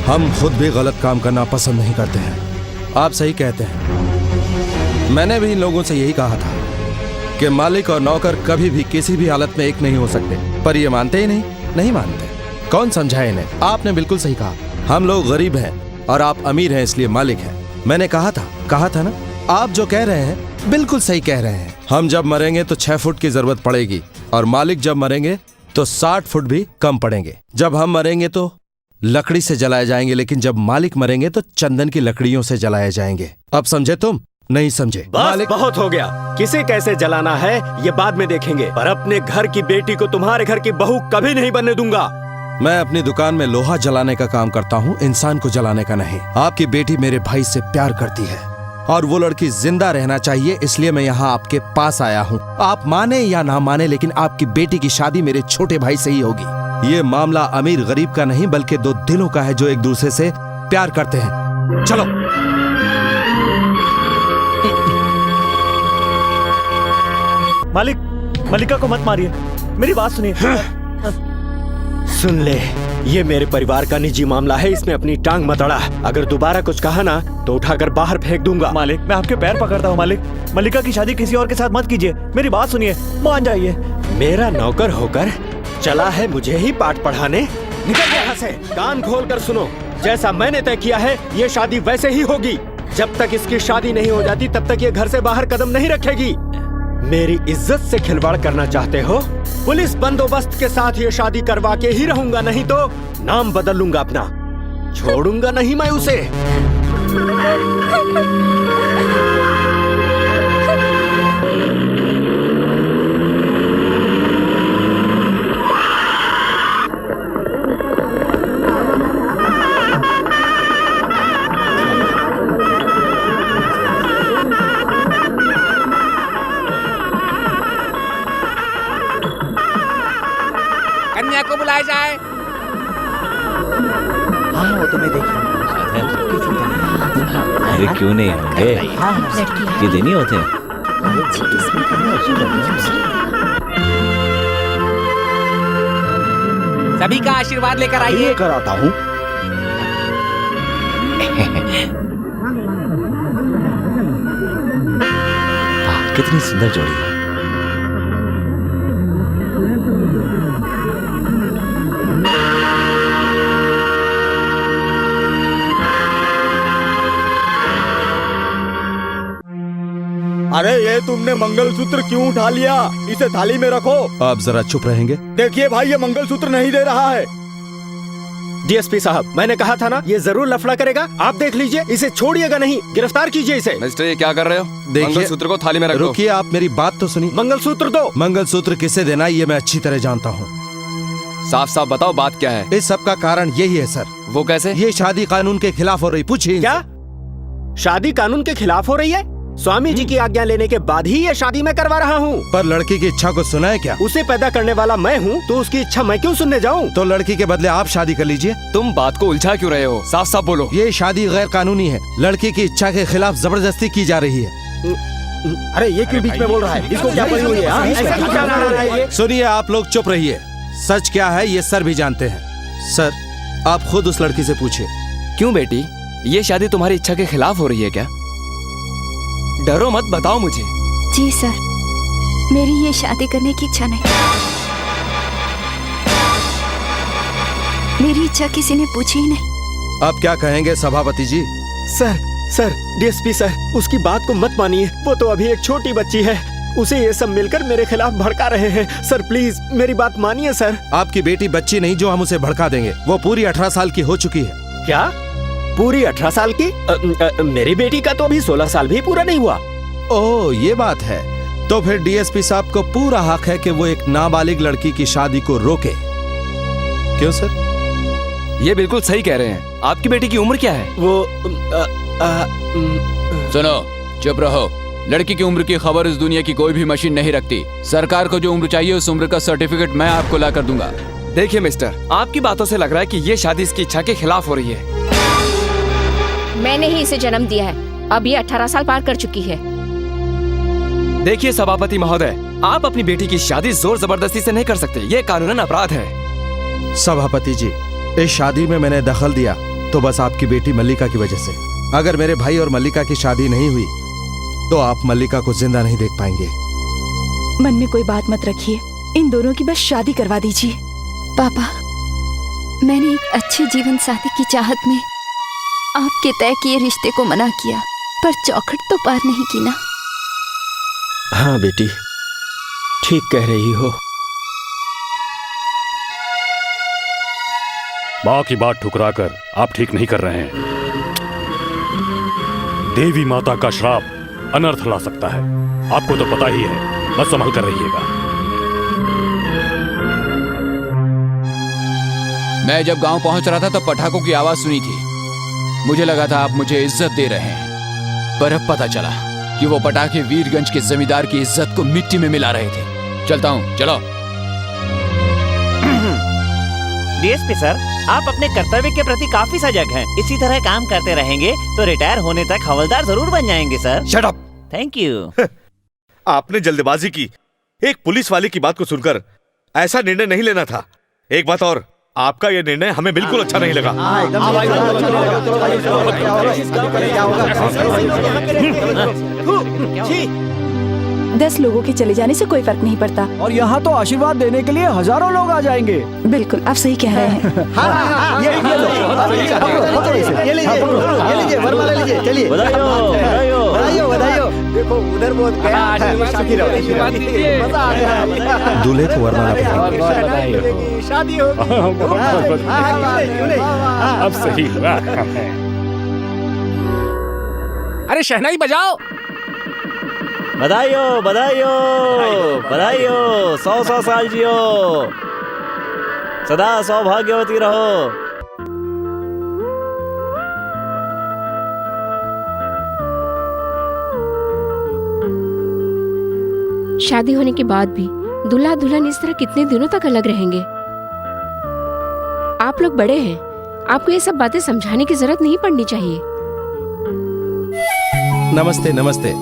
हम खुद भी गलत काम करना पसंद नहीं करते हैं। आप सही कहते हैं। मैंने भी इन लोगों से यही कहा था कि मालिक और नौकर कभी भी किसी भी हालत में एक नहीं हो सकते, पर ये मानते ही नहीं मानते। कौन समझाए इन्हें? आपने बिल्कुल सही कहा। हम लोग गरीब हैं और आप अमीर हैं, इसलिए मालिक हैं। मैंने कहा था ना। आप जो कह रहे हैं बिल्कुल सही कह रहे हैं। हम जब मरेंगे तो 6 फुट की जरूरत पड़ेगी और मालिक जब मरेंगे तो 60 फुट भी कम पड़ेंगे। जब हम मरेंगे तो लकड़ी से जलाए जाएंगे, लेकिन जब मालिक मरेंगे तो चंदन की लकड़ियों से जलाए जाएंगे। अब समझे? तुम नहीं समझे? बस बहुत हो गया। किसे कैसे जलाना है ये बाद में देखेंगे, पर अपने घर की बेटी को तुम्हारे घर की बहू कभी नहीं बनने दूंगा। मैं अपनी दुकान में लोहा जलाने का काम करता हूँ, इंसान को जलाने का नहीं। आपकी बेटी मेरे भाई से प्यार करती है और वो लड़की जिंदा रहना चाहिए, इसलिए मैं यहाँ आपके पास आया हूँ। आप माने या ना माने, लेकिन आपकी बेटी की शादी मेरे छोटे भाई से ही होगी। ये मामला अमीर गरीब का नहीं बल्कि 2 दिलों का है जो एक दूसरे से प्यार करते हैं। चलो। मलिका को मत मारिए, मेरी बात सुनिए। सुन ले, ये मेरे परिवार का निजी मामला है, इसमें अपनी टांग मत अड़ा। अगर दोबारा कुछ कहा ना तो उठाकर बाहर फेंक दूंगा। मालिक, मैं आपके पैर पकड़ता हूँ मालिक। मलिका की शादी किसी और के साथ मत कीजिए, मेरी बात सुनिए, मान जाइए। मेरा नौकर होकर चला है मुझे ही पाठ पढ़ाने? निकल यहाँ से। कान खोल कर सुनो, जैसा मैंने तय किया है ये शादी वैसे ही होगी। जब तक इसकी शादी नहीं हो जाती तब तक ये घर से बाहर कदम नहीं रखेगी। मेरी इज्जत से खिलवाड़ करना चाहते हो? पुलिस बंदोबस्त के साथ ये शादी करवा के ही रहूंगा, नहीं तो नाम बदल लूंगा अपना। छोड़ूंगा नहीं मैं उसे। कन्या को बुलाया जाए। हाँ वो तो मैं देखी। अरे क्यों नहीं होंगे, ये दिन ही होते हैं। सभी का आशीर्वाद लेकर आइए। कराता हूँ। कितनी सुंदर जोड़ी है। अरे ये तुमने मंगलसूत्र क्यों उठा लिया? इसे थाली में रखो। आप जरा चुप रहेंगे? देखिए भाई, ये मंगलसूत्र नहीं दे रहा है। डीएसपी साहब, मैंने कहा था ना ये जरूर लफड़ा करेगा। आप देख लीजिए, इसे छोड़िएगा नहीं, गिरफ्तार कीजिए इसे। मिस्टर, ये क्या कर रहे हो? देखिए, मंगलसूत्र को थाली में रखो। रुकिए, आप मेरी बात तो सुनिए। मंगलसूत्र दो। मंगलसूत्र किसे देना ये मैं अच्छी तरह जानता हूँ। साफ साफ बताओ बात क्या है? इस सब का कारण यही है सर। वो कैसे? ये शादी कानून के खिलाफ हो रही। पूछिए। क्या शादी कानून के खिलाफ हो रही है? स्वामी जी की आज्ञा लेने के बाद ही ये शादी मैं करवा रहा हूँ। पर लड़की की इच्छा को सुना है क्या? उसे पैदा करने वाला मैं हूँ, तो उसकी इच्छा मैं क्यों सुनने जाऊँ? तो लड़की के बदले आप शादी कर लीजिए। तुम बात को उलझा क्यों रहे हो? साफ साफ बोलो। ये शादी गैर कानूनी है, लड़की की इच्छा के खिलाफ जबरदस्ती की जा रही है। अरे ये क्यों बीच में बोल रहा है? इसको क्या पड़ी हुई है? सुनिए, आप लोग चुप रहिए। सच क्या है ये सर भी जानते हैं। सर, आप खुद उस लड़की से पूछिए। क्यों बेटी, ये शादी तुम्हारी इच्छा के खिलाफ हो रही है क्या? डरो मत, बताओ मुझे। जी सर, मेरी ये शादी करने की इच्छा नहीं। मेरी इच्छा किसी ने पूछी ही नहीं। आप क्या कहेंगे सभापति जी? सर, डीएसपी सर, उसकी बात को मत मानिए। वो तो अभी एक छोटी बच्ची है, उसे ये सब मिलकर मेरे खिलाफ भड़का रहे हैं। सर प्लीज मेरी बात मानिए सर। आपकी बेटी बच्ची नहीं जो हम उसे भड़का देंगे, वो पूरी 18 साल की हो चुकी है। क्या पूरी 18 साल की? मेरी बेटी का तो अभी 16 साल भी पूरा नहीं हुआ। ओह, ये बात है। तो फिर डीएसपी साहब को पूरा हक है कि वो एक नाबालिग लड़की की शादी को रोके। क्यों सर? ये बिल्कुल सही कह रहे हैं। आपकी बेटी की उम्र क्या है? वो सुनो, चुप रहो। लड़की की उम्र की खबर इस दुनिया की कोई भी मशीन नहीं रखती। सरकार को जो उम्र चाहिए उस उम्र का सर्टिफिकेट मैं आपको ला कर दूंगा। देखिए मिस्टर, आपकी बातों से लग रहा है कि ये शादी इसकी इच्छा के खिलाफ हो रही है। मैंने ही इसे जन्म दिया है। अब ये 18 साल पार कर चुकी है। देखिए सभापति महोदय, आप अपनी बेटी की शादी जोर जबरदस्ती से नहीं कर सकते। ये कानूनन अपराध है। सभापति जी, इस शादी में मैंने दखल दिया तो बस आपकी बेटी मल्लिका की वजह से। अगर मेरे भाई और मल्लिका की शादी नहीं हुई तो आप मल्लिका को जिंदा नहीं देख पाएंगे। मन में कोई बात मत रखिए, इन दोनों की बस शादी करवा दीजिए। पापा, मैंने एक अच्छे जीवन साथी की चाहत में आपके तय किए रिश्ते को मना किया, पर चौखट तो पार नहीं की ना। हाँ बेटी, ठीक कह रही हो। माँ की बात ठुकराकर आप ठीक नहीं कर रहे हैं। देवी माता का श्राप अनर्थ ला सकता है, आपको तो पता ही है। बस संभल कर रहिएगा। मैं जब गांव पहुंच रहा था तब पटाखों की आवाज सुनी थी। मुझे लगा था आप मुझे इज्जत दे रहे हैं, पर अब पता चला कि वो पटाखे वीरगंज के जमींदार की इज्जत को मिट्टी में मिला रहे थे। चलता हूँ, चलो। डीएसपी सर, आप अपने कर्तव्य के प्रति काफी सजग हैं। इसी तरह काम करते रहेंगे तो रिटायर होने तक हवलदार जरूर बन जाएंगे sir. Shut up. Thank you. आपने जल्दबाजी की। एक पुलिस वाले की बात को सुनकर ऐसा निर्णय नहीं लेना था। एक बात और, आपका यह निर्णय हमें बिल्कुल अच्छा नहीं लगा। 10 लोगों के चले जाने से कोई फर्क नहीं पड़ता। और यहाँ तो आशीर्वाद देने के लिए हजारों लोग आ जाएंगे। बिल्कुल, आप सही कह रहे हैं। ये लीजिए, वरमाला लीजिए। चलिए, बधाई। देखो उधर बहुत दूल्हे को वरमाला शादी हो। अब सही हुआ। अरे शहनाई बजाओ। बधाई हो, बधाई हो, बधाई हो। 100 साल जियो, सदा सौभाग्यवती रहो। शादी होने के बाद भी दूल्हा दुल्हन इस तरह कितने दिनों तक अलग रहेंगे? आप लोग बड़े हैं, आपको ये सब बातें समझाने की जरूरत नहीं पड़नी चाहिए। नमस्ते नमस्ते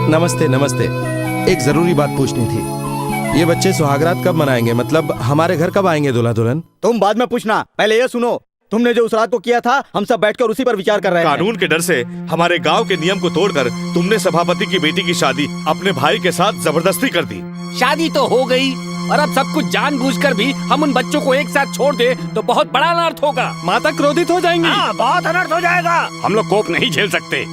नमस्ते नमस्ते। एक जरूरी बात पूछनी थी। ये बच्चे सुहागरात कब मनाएंगे? मतलब हमारे घर कब आएंगे दूल्हा दुल्हन? तुम बाद में पूछना, पहले ये सुनो। तुमने जो उस रात को किया था, हम सब बैठकर उसी पर विचार कर रहे हैं। कानून के डर से हमारे गांव के नियम को तोड़कर तुमने सभापति की बेटी की शादी अपने भाई के साथ जबरदस्ती कर दी। शादी तो हो गई और अब सब कुछ जानबूझकर भी हम उन बच्चों को एक साथ छोड़ दे तो बहुत बड़ा अनर्थ होगा। माता क्रोधित हो जाएंगी। हाँ, बहुत अनर्थ हो जाएगा। हम लोग कोप नहीं झेल सकते।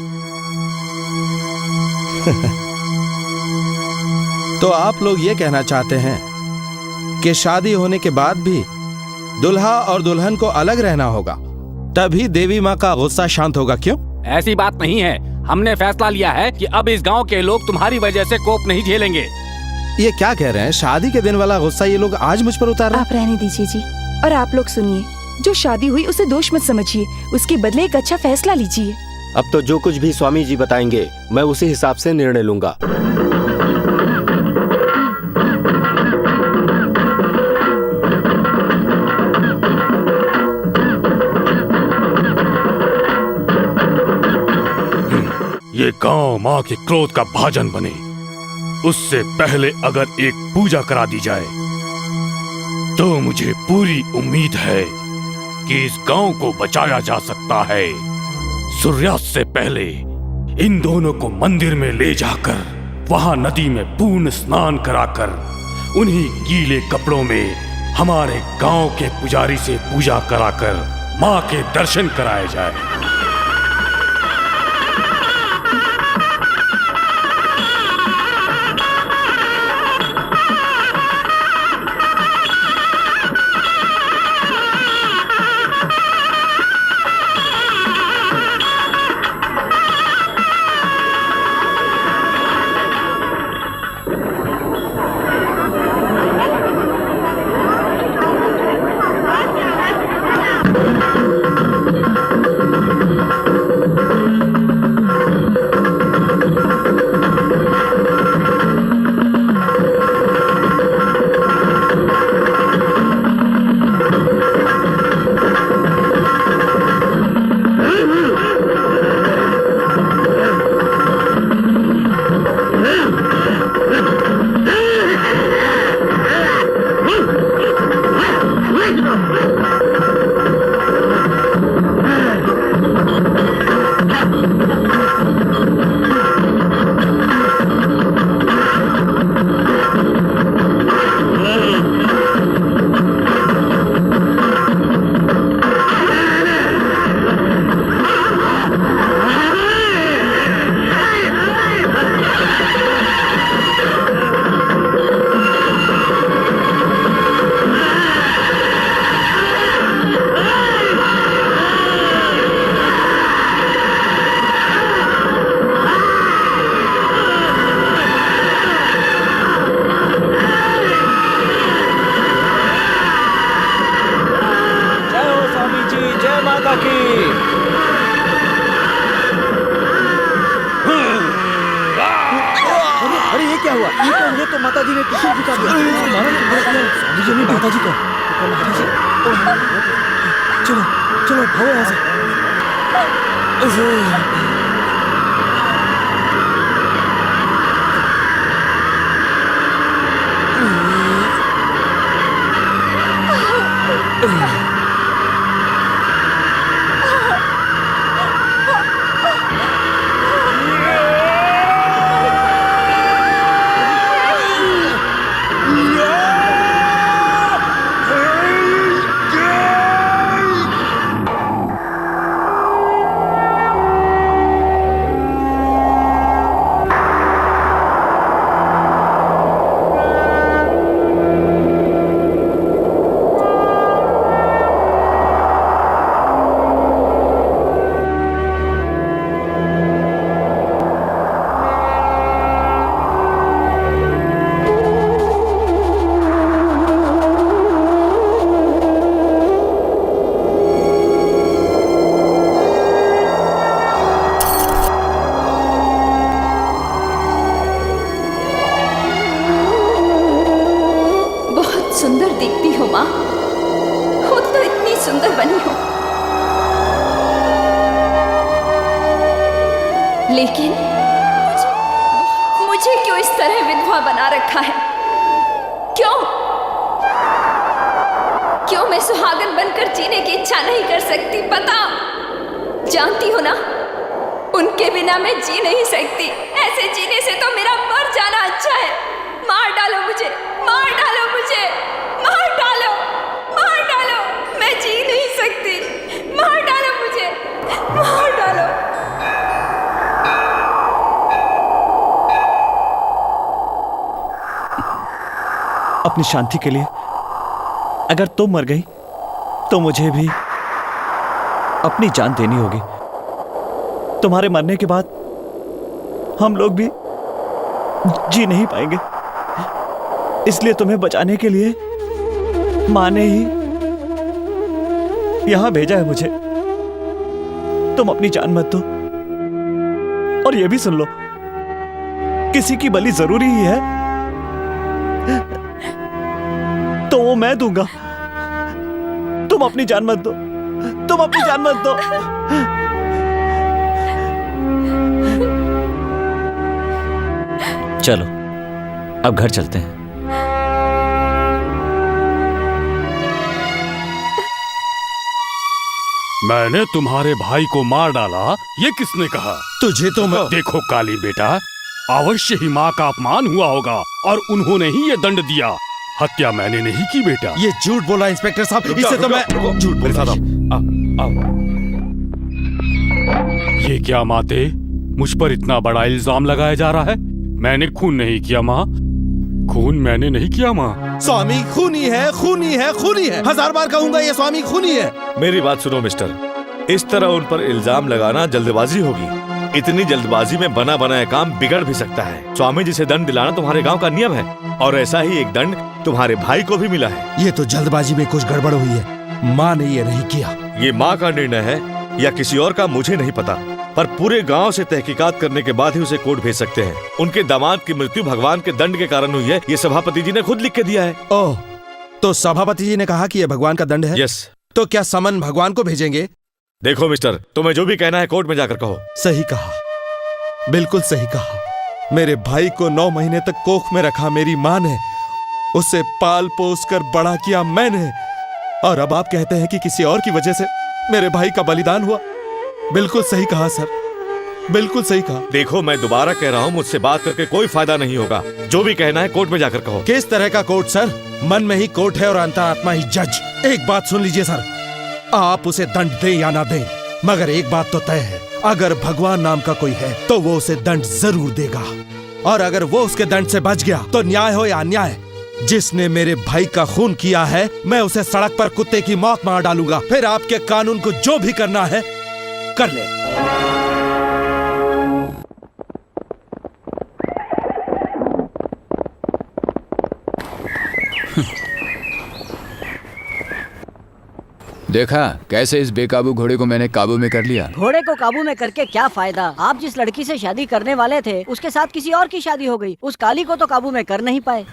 तो आप लोग ये कहना चाहते हैं कि शादी होने के बाद भी दुल्हा और दुल्हन को अलग रहना होगा, तभी देवी माँ का गुस्सा शांत होगा? क्यों? ऐसी बात नहीं है। हमने फैसला लिया है कि अब इस गांव के लोग तुम्हारी वजह से कोप नहीं झेलेंगे। ये क्या कह रहे हैं? शादी के दिन वाला गुस्सा ये लोग आज मुझ पर उतार रहे हैं? आप रहने दीजिए जी। और आप लोग सुनिए, जो शादी हुई उसे दोष मत समझिए, उसके बदले एक अच्छा फैसला लीजिए। अब तो जो कुछ भी स्वामी जी बताएंगे मैं उसी हिसाब से निर्णय लूंगा। ये गांव माँ के क्रोध का भाजन बने, उससे पहले अगर एक पूजा करा दी जाए तो मुझे पूरी उम्मीद है कि इस गांव को बचाया जा सकता है। सूर्यास्त से पहले इन दोनों को मंदिर में ले जाकर वहां नदी में पूर्ण स्नान कराकर उन्हीं गीले कपड़ों में हमारे गांव के पुजारी से पूजा कराकर माँ के दर्शन कराए जाए। ये तो माता जी ने त्रिशूल दिखा दिया। स्वामी जी ने माता जी को। चलो चलो भागो यहाँ से। सुंदर दिखती हो माँ, खुद तो इतनी सुंदर बनी हो, लेकिन मुझे क्यों इस तरह विधवा बना रखा है? क्यों क्यों मैं सुहागन बनकर जीने की इच्छा नहीं कर सकती? बताओ। जानती हो ना, उनके बिना मैं जी नहीं सकती। ऐसे जीने से तो मेरा मर जाना अच्छा है। मार डालो मुझे, मार डालो मुझे, मार डालो, मार डालो। मैं जी नहीं सकती। मार डालो मुझे, मार डालो। अपनी शांति के लिए अगर तुम मर गई तो मुझे भी अपनी जान देनी होगी। तुम्हारे मरने के बाद हम लोग भी जी नहीं पाएंगे। इसलिए तुम्हें बचाने के लिए माँ ने ही यहां भेजा है मुझे। तुम अपनी जान मत दो। और ये भी सुन लो, किसी की बलि जरूरी ही है तो वो मैं दूंगा। तुम अपनी जान मत दो, तुम अपनी जान मत दो। चलो अब घर चलते हैं। मैंने तुम्हारे भाई को मार डाला, ये किसने कहा? तुझे तो मैं... देखो काली बेटा, अवश्य ही माँ का अपमान हुआ होगा और उन्होंने ही ये दंड दिया। हत्या मैंने नहीं की बेटा। ये झूठ बोला इंस्पेक्टर साहब, इससे तो मैं झूठ बोला। ये क्या माते, मुझ पर इतना बड़ा इल्जाम लगाया जा रहा है? मैंने खून नहीं किया माँ, खून मैंने नहीं किया माँ। स्वामी खूनी है, खूनी है, खूनी है। 1000 बार कहूंगा ये स्वामी खूनी है। मेरी बात सुनो मिस्टर, इस तरह उन पर इल्जाम लगाना जल्दबाजी होगी। इतनी जल्दबाजी में बना बनाया काम बिगड़ भी सकता है। स्वामी जी से दंड दिलाना तुम्हारे गांव का नियम है और ऐसा ही एक दंड तुम्हारे भाई को भी मिला है। ये तो जल्दबाजी में कुछ गड़बड़ हुई है। माँ ने ये नहीं किया। ये माँ का निर्णय है या किसी और का मुझे नहीं पता, पर पूरे गांव से तहकीकात करने के बाद ही उसे कोर्ट भेज सकते हैं। उनके दामाद की मृत्यु भगवान के दंड के कारण हुई है, ये सभापति जी ने खुद लिख के दिया है। ओह, तो सभापति जी ने कहा कि ये भगवान का दंड है? यस। तो क्या समन भगवान को भेजेंगे? देखो मिस्टर, तुम्हें जो भी कहना है कोर्ट में जाकर कहो। सही कहा, बिल्कुल सही कहा। मेरे भाई को 9 महीने तक कोख में रखा मेरी माँ ने, उसे पाल पोस कर बड़ा किया मैंने, और अब आप कहते हैं कि किसी और की वजह से मेरे भाई का बलिदान हुआ। बिल्कुल सही कहा सर, बिल्कुल सही कहा। देखो मैं दोबारा कह रहा हूँ, मुझसे बात करके कोई फायदा नहीं होगा। जो भी कहना है कोर्ट में जाकर कहो। किस तरह का कोर्ट सर? मन में ही कोर्ट है और अंतरात्मा ही जज। एक बात सुन लीजिए सर, आप उसे दंड दें या ना दें, मगर एक बात तो तय है, अगर भगवान नाम का कोई है तो वो उसे दंड जरूर देगा। और अगर वो उसके दंड से बच गया तो न्याय हो या अन्याय, जिसने मेरे भाई का खून किया है मैं उसे सड़क पर कुत्ते की मौत मार डालूंगा। फिर आपके कानून को जो भी करना है कर ले। देखा कैसे इस बेकाबू घोड़े को मैंने काबू में कर लिया। घोड़े को काबू में करके क्या फायदा? आप जिस लड़की से शादी करने वाले थे उसके साथ किसी और की शादी हो गई। उस काली को तो काबू में कर नहीं पाए।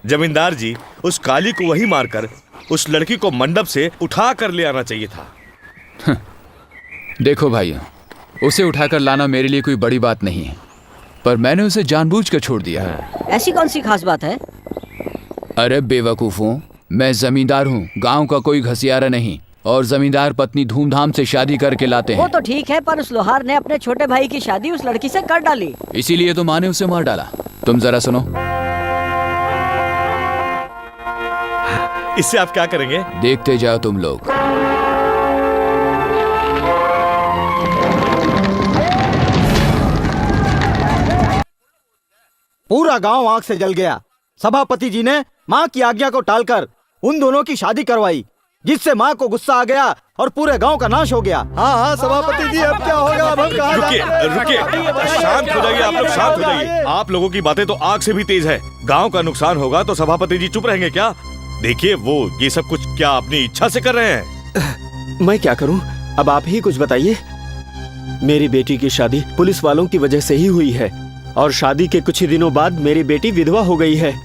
जमींदार जी, उस काली को वही मारकर उस लड़की को मंडप से उठा कर ले आना चाहिए था। देखो भाइयों, उसे उठाकर लाना मेरे लिए कोई बड़ी बात नहीं है, पर मैंने उसे जानबूझकर छोड़ दिया। ऐसी कौन सी खास बात है? अरे बेवकूफों, मैं जमींदार हूँ, गांव का कोई घसियारा नहीं, और जमींदार पत्नी धूमधाम से शादी करके लाते हैं। वो तो ठीक है, पर उस लोहार ने अपने छोटे भाई की शादी उस लड़की से कर डाली। इसीलिए तो माँ ने उसे मार डाला। तुम जरा सुनो। इससे आप क्या करेंगे? देखते जाओ तुम लोग। पूरा गांव आग से जल गया। सभापति जी ने मां की आज्ञा को टालकर उन दोनों की शादी करवाई, जिससे मां को गुस्सा आ गया और पूरे गांव का नाश हो गया। हाँ हाँ सभापति जी, अब क्या होगा? अब हम कहाँ रुकिए रुकिए, शांत हो जाइए आप लोग, शांत हो जाइए। आप लोगों की बातें तो आग से भी तेज है। गांव का नुकसान होगा तो सभापति जी चुप रहेंगे क्या? देखिए, वो ये सब कुछ क्या अपनी इच्छा से कर रहे हैं? मैं क्या करूं? अब आप ही कुछ बताइए। मेरी बेटी की शादी पुलिस वालों की वजह से ही हुई है, और शादी के कुछ ही दिनों बाद मेरी बेटी विधवा हो गई है।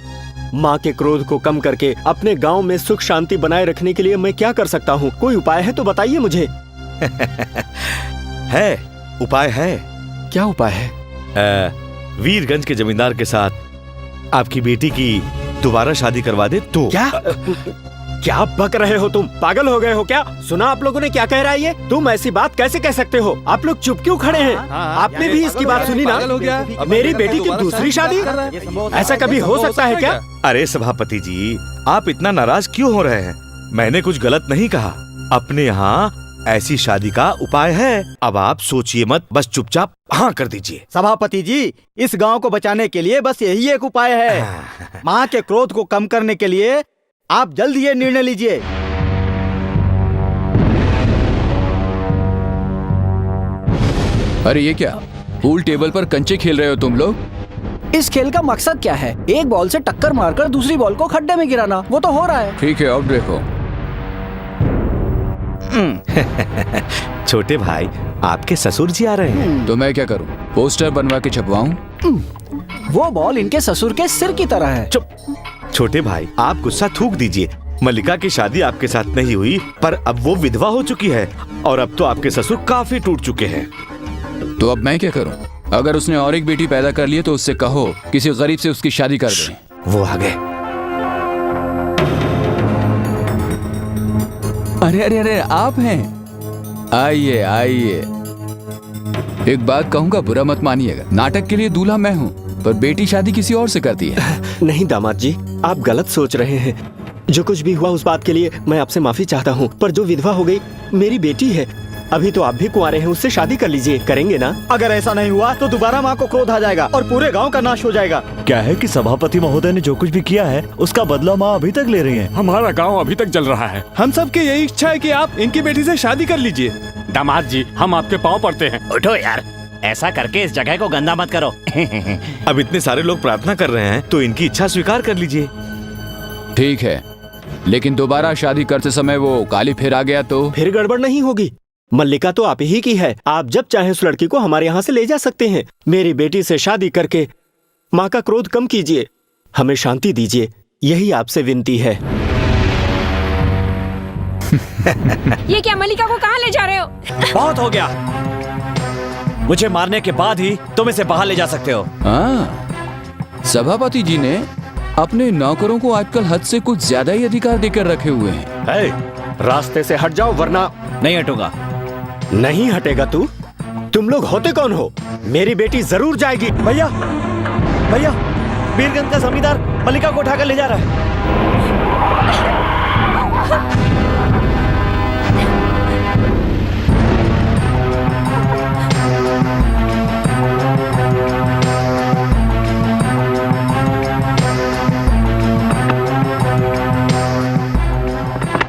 माँ के क्रोध को कम करके अपने गांव में सुख शांति बनाए रखने के लिए मैं क्या कर सकता हूँ? कोई उपाय है तो बताइए मुझे। है, उपाय है। क्या उपाय है? वीरगंज के जमींदार के साथ आपकी बेटी की दोबारा शादी करवा दे तो। क्या बक रहे हो तुम? पागल हो गए हो क्या? सुना आप लोगों ने क्या कह रहा है ये? तुम ऐसी बात कैसे कह सकते हो? आप लोग चुप क्यों खड़े हैं? आपने भी इसकी बात सुनी ना? मेरी बेटी की दूसरी शादी? ऐसा कभी हो सकता है क्या? अरे सभापति जी, आप इतना नाराज क्यों हो रहे हैं? मैंने कुछ गलत नहीं कहा। अपने यहाँ ऐसी शादी का उपाय है। अब आप सोचिए मत, बस चुपचाप हाँ कर दीजिए। सभापति जी, इस गांव को बचाने के लिए बस यही एक उपाय है। माँ के क्रोध को कम करने के लिए आप जल्द ये निर्णय लीजिए। अरे ये क्या, पूल टेबल पर कंचे खेल रहे हो तुम लोग? इस खेल का मकसद क्या है? एक बॉल से टक्कर मारकर दूसरी बॉल को खड्डे में गिराना। वो तो हो रहा है। ठीक है, अब देखो। छोटे भाई, आपके ससुर जी आ रहे हैं। तो मैं क्या करूं? पोस्टर बनवा के छपवाऊं? वो बॉल इनके ससुर के सिर की तरह है। चुप। छोटे भाई, आप गुस्सा थूक दीजिए। मल्लिका की शादी आपके साथ नहीं हुई, पर अब वो विधवा हो चुकी है, और अब तो आपके ससुर काफी टूट चुके हैं। तो अब मैं क्या करूं? अगर उसने और एक बेटी पैदा कर ली तो उससे कहो किसी गरीब से उसकी शादी कर दे। वो आ गए। अरे अरे अरे, आप हैं? आइए आइए। एक बात कहूंगा, बुरा मत मानिएगा। नाटक के लिए दूल्हा मैं हूँ, पर बेटी शादी किसी और से करती है। नहीं दामाद जी, आप गलत सोच रहे हैं। जो कुछ भी हुआ उस बात के लिए मैं आपसे माफी चाहता हूँ, पर जो विधवा हो गई मेरी बेटी है। अभी तो आप भी कुंवारे हैं, उससे शादी कर लीजिए। करेंगे ना? अगर ऐसा नहीं हुआ तो दोबारा माँ को क्रोध आ जाएगा और पूरे गांव का नाश हो जाएगा। क्या है कि सभापति महोदय ने जो कुछ भी किया है उसका बदला माँ अभी तक ले रही हैं। हमारा गांव अभी तक जल रहा है। हम सबकी यही इच्छा है कि आप इनकी बेटी से शादी कर लीजिए। दामाद जी, हम आपके पाँव पड़ते हैं। उठो यार, ऐसा करके इस जगह को गंदा मत करो। अब इतने सारे लोग प्रार्थना कर रहे हैं तो इनकी इच्छा स्वीकार कर लीजिए। ठीक है, लेकिन दोबारा शादी करते समय वो काली फिर आ गया तो? फिर गड़बड़ नहीं होगी। मल्लिका तो आप ही की है। आप जब चाहें उस लड़की को हमारे यहाँ से ले जा सकते हैं। मेरी बेटी से शादी करके माँ का क्रोध कम कीजिए, हमें शांति दीजिए, यही आपसे विनती है। ये क्या, मल्लिका को कहाँ ले जा रहे हो? बहुत हो गया। मुझे मारने के बाद ही तुम इसे बाहर ले जा सकते हो। हाँ, सभापति जी ने अपने नौकरों को आजकल हद से कुछ ज्यादा ही अधिकार देकर रखे हुए हैं। रास्ते से हट जाओ वरना। नहीं हटूंगा। नहीं हटेगा तू? तुम लोग होते कौन हो? मेरी बेटी जरूर जाएगी। भैया, भैया, वीरगंज का जमींदार मल्लिका को उठाकर ले जा रहा है।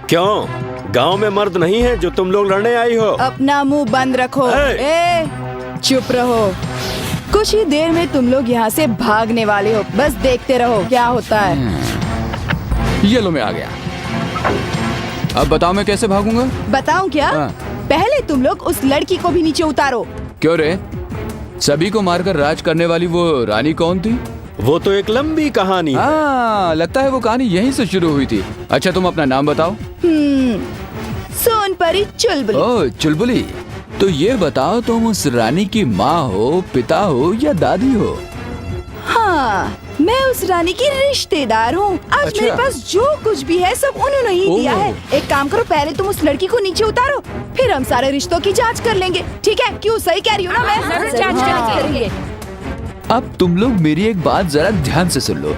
क्यों? गांव में मर्द नहीं है जो तुम लोग लड़ने आई हो? अपना मुंह बंद रखो। चुप रहो। कुछ ही देर में तुम लोग यहाँ से भागने वाले हो। बस देखते रहो क्या होता है। ये लो, मैं आ गया। अब बताओ मैं कैसे भागूंगा? बताऊं क्या? हाँ। पहले तुम लोग उस लड़की को भी नीचे उतारो। क्यों रे? सभी को मारकर राज करने वाली वो रानी कौन थी? वो तो एक लंबी कहानी है। हाँ, लगता है वो कहानी यहीं से शुरू हुई थी। अच्छा तुम अपना नाम बताओ। सोनपरी चुलबुली। ओह चुलबुली, तो ये बताओ तुम उस रानी की माँ हो, पिता हो या दादी हो? हाँ, मैं उस रानी की रिश्तेदार हूँ। आज अच्छा। मेरे पास जो कुछ भी है सब उन्होंने ही दिया है। एक काम करो, पहले तुम उस लड़की को नीचे उतारो, फिर हम सारे रिश्तों की जांच कर लेंगे। ठीक है? क्यों, सही कह रही हूँ ना मैं? जरूर जांच करेंगे। अब तुम लोग मेरी एक बात जरा ध्यान से सुन लो।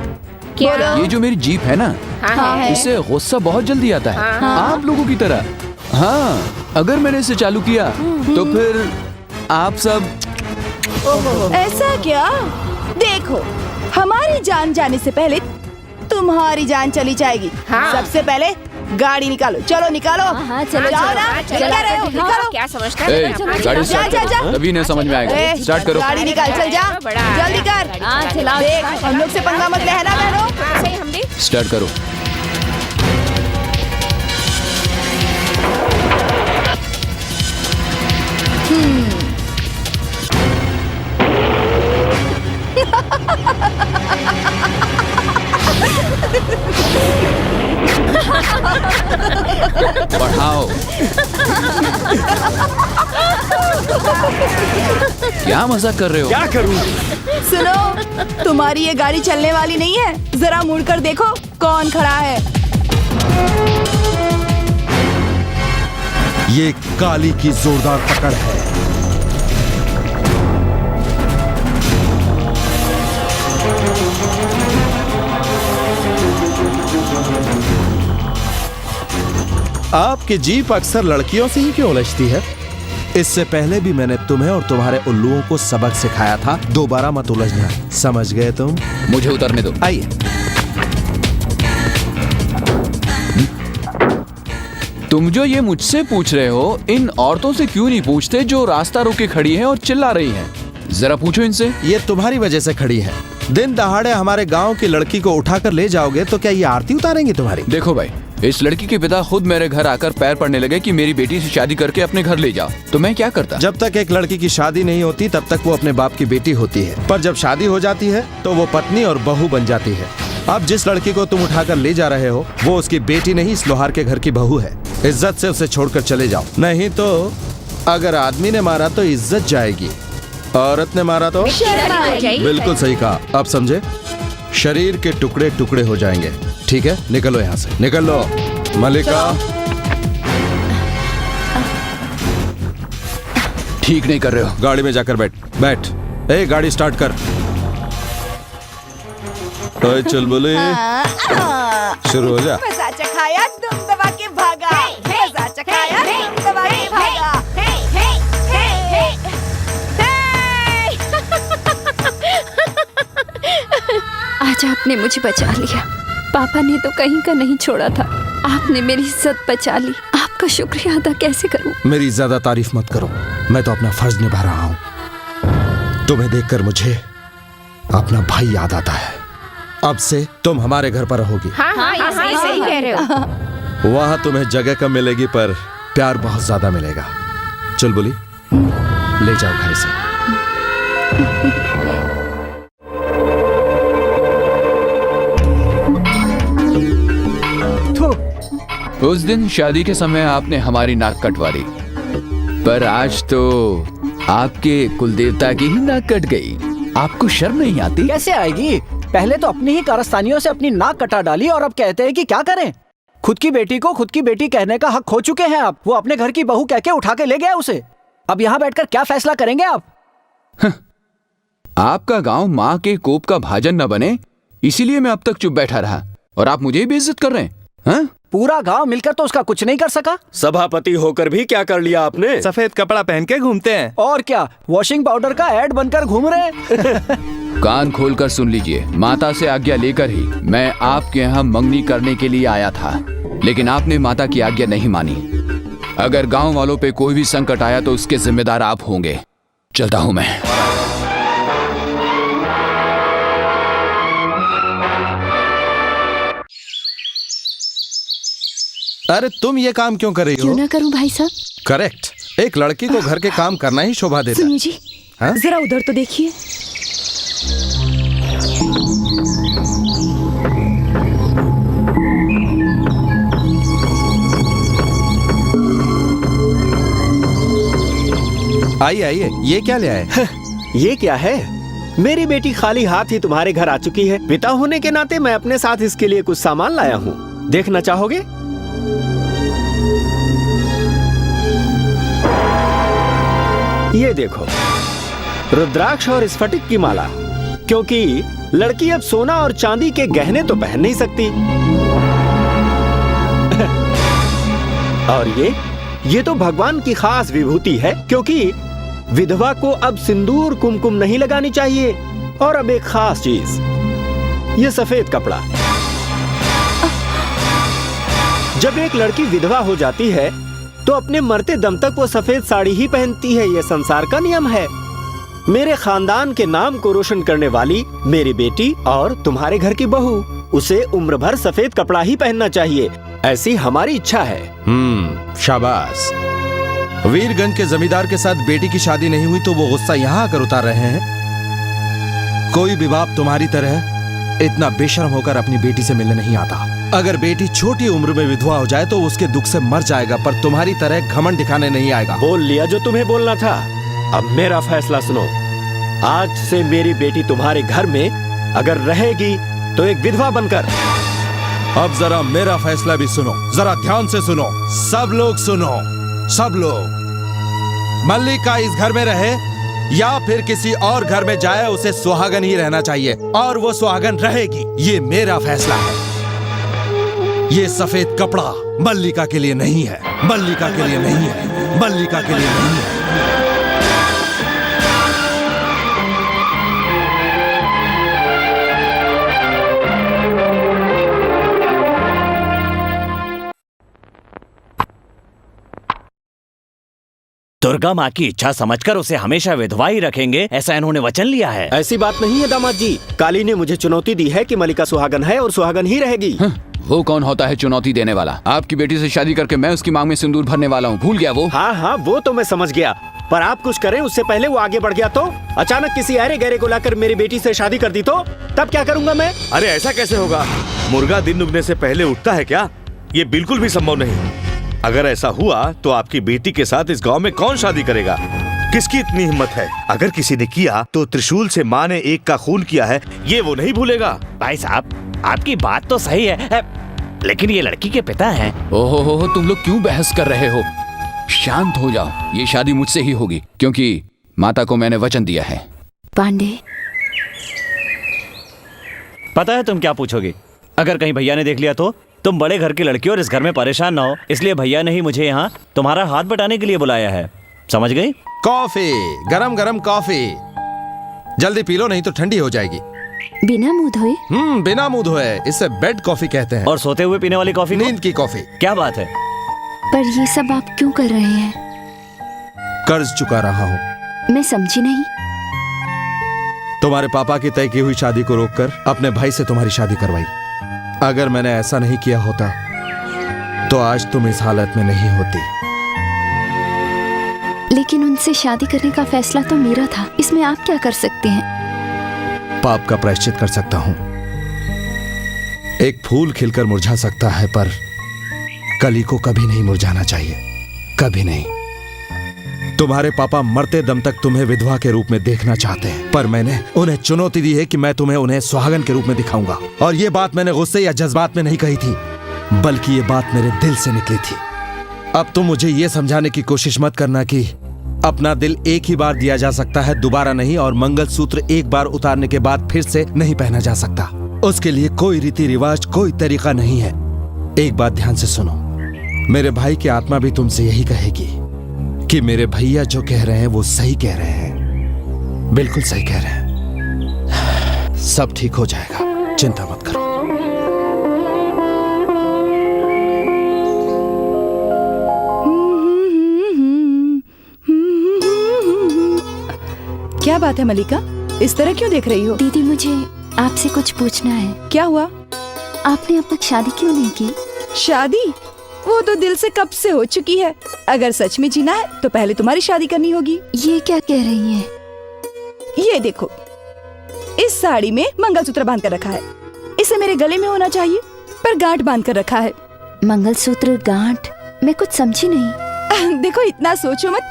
क्या? ये जो मेरी जीप है ना, हाँ है। इससे गुस्सा बहुत जल्दी आता है, हाँ। आप लोगों की तरह। हाँ, अगर मैंने इसे चालू किया तो फिर आप सब। ऐसा क्या? देखो, हमारी जान जाने से पहले तुम्हारी जान चली जाएगी। हाँ। सबसे पहले गाड़ी निकालो, चलो निकालो। चलो, जाओ चलो, ना, चलो, क्या रहे हो? निकालो। क्या समझता ए, है? गाड़ी जा, स्टार्ट जा, करो, जा। तभी नहीं समझ में आएगा। स्टार्ट करो। गाड़ी निकाल, चल जा, जल्दी कर। चलाओ। देख, हम लोग से पंगा मत लेना बहनों। सही हम भी। स्टार्ट करो। बढ़ाओ। क्या मजाक कर रहे हो? क्या करूं? सुनो, तुम्हारी ये गाड़ी चलने वाली नहीं है। जरा मुड़कर देखो कौन खड़ा है। ये काली की जोरदार पकड़ है। आपकी जीप अक्सर लड़कियों से ही क्यों उलझती है? इससे पहले भी मैंने तुम्हें और तुम्हारे उल्लुओं को सबक सिखाया था, दोबारा मत उलझना। समझ गए तुम? मुझे उतरने दो। आइए। तुम जो ये मुझसे पूछ रहे हो, इन औरतों से क्यों नहीं पूछते जो रास्ता रोके खड़ी हैं और चिल्ला रही हैं? जरा पूछो इनसे। ये तुम्हारी वजह से खड़ी है। दिन दहाड़े हमारे गांव की लड़की को उठाकर ले जाओगे तो क्या ये आरती उतारेंगे तुम्हारी? देखो भाई, इस लड़की के पिता खुद मेरे घर आकर पैर पड़ने लगे कि मेरी बेटी से शादी करके अपने घर ले जाओ, तो मैं क्या करता? जब तक एक लड़की की शादी नहीं होती तब तक वो अपने बाप की बेटी होती है, पर जब शादी हो जाती है तो वो पत्नी और बहू बन जाती है। अब जिस लड़की को तुम उठाकर ले जा रहे हो वो उसकी बेटी नहीं, इस लोहार के घर की बहू है। इज्जत से उसे छोड़कर चले जाओ, नहीं तो अगर आदमी ने मारा तो इज्जत जाएगी, औरत ने मारा तो बिल्कुल सही कहा। अब समझे? शरीर के टुकड़े टुकड़े हो जाएंगे। ठीक है, निकलो यहाँ से, निकल लो। मलिका, ठीक नहीं कर रहे हो। गाड़ी में जाकर बैठ बैठ। ए, गाड़ी स्टार्ट कर। ओए चुलबुली, शुरू हो जा। मजा चखाया, तुम दबा के भागा। मजा चखाया, तुम दबा के भागा। आज आपने मुझे बचा लिया। पापा ने तो कहीं का नहीं छोड़ा था। आपने मेरी इज्जत बचा ली। आपका शुक्रिया अदा कैसे करूं? मेरी ज्यादा तारीफ मत करो, मैं तो अपना फर्ज निभा रहा हूँ। तुम्हें देखकर मुझे अपना भाई याद आता है। अब से तुम हमारे घर पर रहोगी। हाँ, ये सही कह रहे हो। वहाँ तुम्हें जगह कम मिलेगी पर प्यार बहुत ज्यादा मिलेगा। चुलबुली, ले जाओ घर से। उस दिन शादी के समय आपने हमारी नाक कटवा दी, पर आज तो आपके कुलदेवता की ही नाक कट गई। आपको शर्म नहीं आती? कैसे आएगी? पहले तो अपनी ही कारस्तानियों से अपनी नाक कटा डाली और अब कहते हैं कि क्या करें? खुद की बेटी को खुद की बेटी कहने का हक खो चुके हैं आप। वो अपने घर की बहू कह के उठा के ले गया उसे। अब यहाँ बैठकर क्या फैसला करेंगे आप? आपका गांव माँ के कोप का भाजन न बने, इसीलिए मैं अब तक चुप बैठा रहा, और आप मुझे ही बेइज्जत कर रहे हैं। हाँ? पूरा गांव मिलकर तो उसका कुछ नहीं कर सका। सभापति होकर भी क्या कर लिया आपने? सफेद कपड़ा पहन के घूमते हैं। और क्या, वॉशिंग पाउडर का ऐड बनकर घूम रहे हैं। कान खोलकर सुन लीजिए, माता से आज्ञा लेकर ही मैं आपके यहाँ मंगनी करने के लिए आया था, लेकिन आपने माता की आज्ञा नहीं मानी। अगर गांव वालों पे कोई भी संकट आया तो उसके जिम्मेदार आप होंगे। चलता हूं मैं। अरे तुम ये काम क्यों कर रही क्यों हो? ना करूं भाई साहब? करेक्ट, एक लड़की को घर के काम करना ही शोभा देता है। सुनिए जी, हाँ? जरा उधर तो देखिए। आइए आइए, ये क्या ले आए? ये क्या है? मेरी बेटी खाली हाथ ही तुम्हारे घर आ चुकी है। पिता होने के नाते मैं अपने साथ इसके लिए कुछ सामान लाया हूँ। देखना चाहोगे? ये देखो, रुद्राक्ष और स्फटिक की माला। क्योंकि लड़की अब सोना और चांदी के गहने तो पहन नहीं सकती। और ये तो भगवान की खास विभूति है, क्योंकि विधवा को अब सिंदूर कुमकुम नहीं लगानी चाहिए। और अब एक खास चीज, ये सफेद कपड़ा। जब एक लड़की विधवा हो जाती है तो अपने मरते दम तक वो सफेद साड़ी ही पहनती है। ये संसार का नियम है। मेरे खानदान के नाम को रोशन करने वाली मेरी बेटी और तुम्हारे घर की बहू, उसे उम्र भर सफेद कपड़ा ही पहनना चाहिए, ऐसी हमारी इच्छा है। शाबाश। वीरगंज के जमींदार के साथ बेटी की शादी नहीं हुई तो वो गुस्सा यहाँ आकर उतार रहे हैं। कोई भी बाप तुम्हारी तरह इतना बेशर्म होकर अपनी बेटी से मिलने नहीं आता। अगर बेटी छोटी उम्र में विधवा हो जाए तो उसके दुख से मर जाएगा, पर तुम्हारी तरह घमंड दिखाने नहीं आएगा। बोल लिया जो तुम्हें बोलना था। अब मेरा फैसला सुनो। आज से मेरी बेटी तुम्हारे घर में अगर रहेगी तो एक विधवा बनकर। अब जरा मेरा फैसला भी सुनो, जरा ध्यान से सुनो। सब लोग सुनो, सब लोग। मल्लिका इस घर में रहे या फिर किसी और घर में जाए, उसे सुहागन ही रहना चाहिए और वो सुहागन रहेगी। ये मेरा फैसला है। ये सफेद कपड़ा मल्लिका के लिए नहीं है, मल्लिका के लिए नहीं है, मल्लिका के लिए नहीं है। दुर्गा माँ की इच्छा समझकर उसे हमेशा विधवा ही रखेंगे, ऐसा इन्होंने वचन लिया है। ऐसी बात नहीं है दामाद जी। काली ने मुझे चुनौती दी है कि मल्लिका सुहागन है और सुहागन ही रहेगी। वो कौन होता है चुनौती देने वाला? आपकी बेटी से शादी करके मैं उसकी मांग में सिंदूर भरने वाला हूँ, भूल गया वो? हाँ हाँ, वो तो मैं समझ गया, पर आप कुछ करें उससे पहले वो आगे बढ़ गया तो? अचानक किसी अरे गहरे को लाकर मेरी बेटी से शादी कर दी तो तब क्या करूँगा मैं? अरे ऐसा कैसे होगा? मुर्गा दिन उगने से पहले उठता है क्या? ये बिल्कुल भी संभव नहीं। अगर ऐसा हुआ तो आपकी बेटी के साथ इस गांव में कौन शादी करेगा? किसकी इतनी हिम्मत है? अगर किसी ने किया तो त्रिशूल से माँ ने एक का खून किया है, ये वो नहीं भूलेगा। भाई साहब, आपकी बात तो सही है, लेकिन ये लड़की के पिता हैं। ओहो, तुम लोग क्यों बहस कर रहे हो? शांत हो जाओ। ये शादी मुझसे ही होगी, क्योंकि माता को मैंने वचन दिया है। पांडे, पता है तुम क्या पूछोगे? अगर कहीं भैया ने देख लिया तो? तुम बड़े घर की लड़की और इस घर में परेशान ना हो, इसलिए भैया ने ही मुझे यहाँ तुम्हारा हाथ बटाने के लिए बुलाया है। समझ गई? कॉफी, गरम गरम कॉफी। जल्दी पी लो, नहीं तो ठंडी हो जाएगी। बिना मुंह धोए? बिना मुंह धोए, इसे बेड कॉफी कहते हैं। और सोते हुए पीने वाली कॉफी? नींद की कॉफी। क्या बात है? पर ये सब आप क्यों कर रहे हैं? कर्ज चुका रहा हूँ। मैं समझी नहीं। तुम्हारे पापा की तय की हुई शादी को रोककर अपने भाई से तुम्हारी शादी करवाई। अगर मैंने ऐसा नहीं किया होता तो आज तुम इस हालत में नहीं होती। लेकिन उनसे शादी करने का फैसला तो मेरा था, इसमें आप क्या कर सकते हैं? पाप का प्रायश्चित कर सकता हूं। एक फूल खिलकर मुरझा सकता है, पर कली को कभी नहीं मुरझाना चाहिए, कभी नहीं। तुम्हारे पापा मरते दम तक तुम्हें विधवा के रूप में देखना चाहते हैं, पर मैंने उन्हें चुनौती दी है कि मैं तुम्हें उन्हें सुहागन के रूप में दिखाऊंगा। और ये बात मैंने गुस्से या जज्बात में नहीं कही थी, बल्कि ये बात मेरे दिल से निकली थी। अब तुम मुझे ये समझाने की कोशिश मत करना कि अपना दिल एक ही बार दिया जा सकता है, दोबारा नहीं, और मंगलसूत्र एक बार उतारने के बाद फिर से नहीं पहना जा सकता। उसके लिए कोई रीति रिवाज, कोई तरीका नहीं है। एक बात ध्यान से सुनो, मेरे भाई की आत्मा भी तुमसे यही कहेगी कि मेरे भैया जो कह रहे हैं वो सही कह रहे हैं, बिल्कुल सही कह रहे हैं। सब ठीक हो जाएगा, चिंता मत करो। क्या बात है मल्लिका, इस तरह क्यों देख रही हो? दीदी, मुझे आपसे कुछ पूछना है। क्या हुआ? आपने अब तक शादी क्यों नहीं की? शादी? वो तो दिल से कब से हो चुकी है। अगर सच में जीना है तो पहले तुम्हारी शादी करनी होगी। ये क्या कह रही हैं? ये देखो, इस साड़ी में मंगलसूत्र बांध कर रखा है। इसे मेरे गले में होना चाहिए, पर गांठ बांध कर रखा है। मंगलसूत्र, गांठ? मैं कुछ समझी नहीं। देखो, इतना सोचो मत।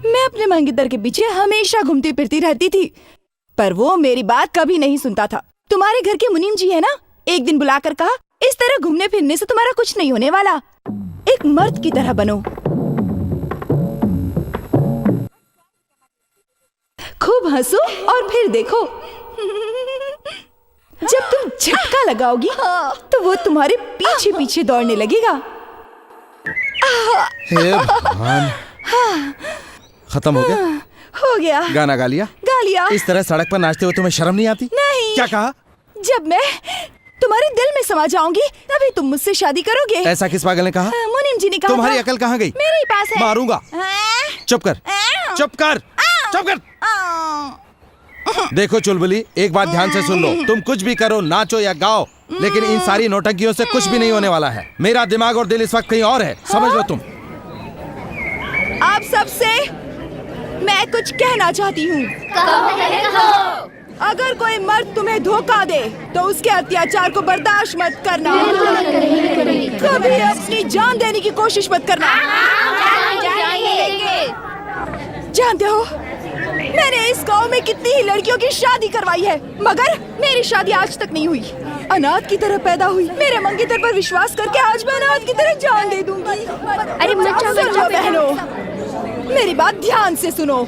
मैं अपने मंगेतर के पीछे हमेशा घूमती फिरती रहती थी, पर वो मेरी बात कभी नहीं सुनता था। तुम्हारे घर के मुनीम जी है ना, एक दिन बुलाकर कहा, इस तरह घूमने फिरने से तुम्हारा कुछ नहीं होने वाला, एक मर्द की तरह बनो। खूब हंसो और फिर देखो, जब तुम झटका लगाओगी तो वो तुम्हारे पीछे पीछे दौड़ने लगेगा। हे भगवान, खत्म हो गया? हो गया। गाना गा लिया? गा लिया। इस तरह सड़क पर नाचते हुए तुम्हें शर्म नहीं आती? नहीं। क्या कहा? जब मैं तुम्हारे दिल में समा जाऊंगी तभी तुम मुझसे शादी करोगे। ऐसा किस पागल ने कहा? मुनीम जी ने कहा। तुम्हारी अकल कहाँ गई? मेरे ही पास है। मारूंगा। चुप कर, चुप कर, चुप कर। देखो चुलबुली, एक बात ध्यान से सुन लो। तुम कुछ भी करो, नाचो या गाओ, लेकिन इन सारी नौटंकियों से कुछ भी नहीं होने वाला है। मेरा दिमाग और दिल इस वक्त कहीं और है, समझ लो तुम। आप सबसे मैं कुछ कहना चाहती हूँ। अगर कोई मर्द तुम्हें धोखा दे तो उसके अत्याचार को बर्दाश्त मत करना। कभी अपनी जान देने की कोशिश मत करना। जानते हो, मैंने इस गांव में कितनी ही लड़कियों की शादी करवाई है, मगर मेरी शादी आज तक नहीं हुई। अनाथ की तरह पैदा हुई। मेरे मंगेतर पर विश्वास करके आज मैं अनाथ की तरह जान दे दूंगी। अरे बहनों, मेरी बात ध्यान से सुनो।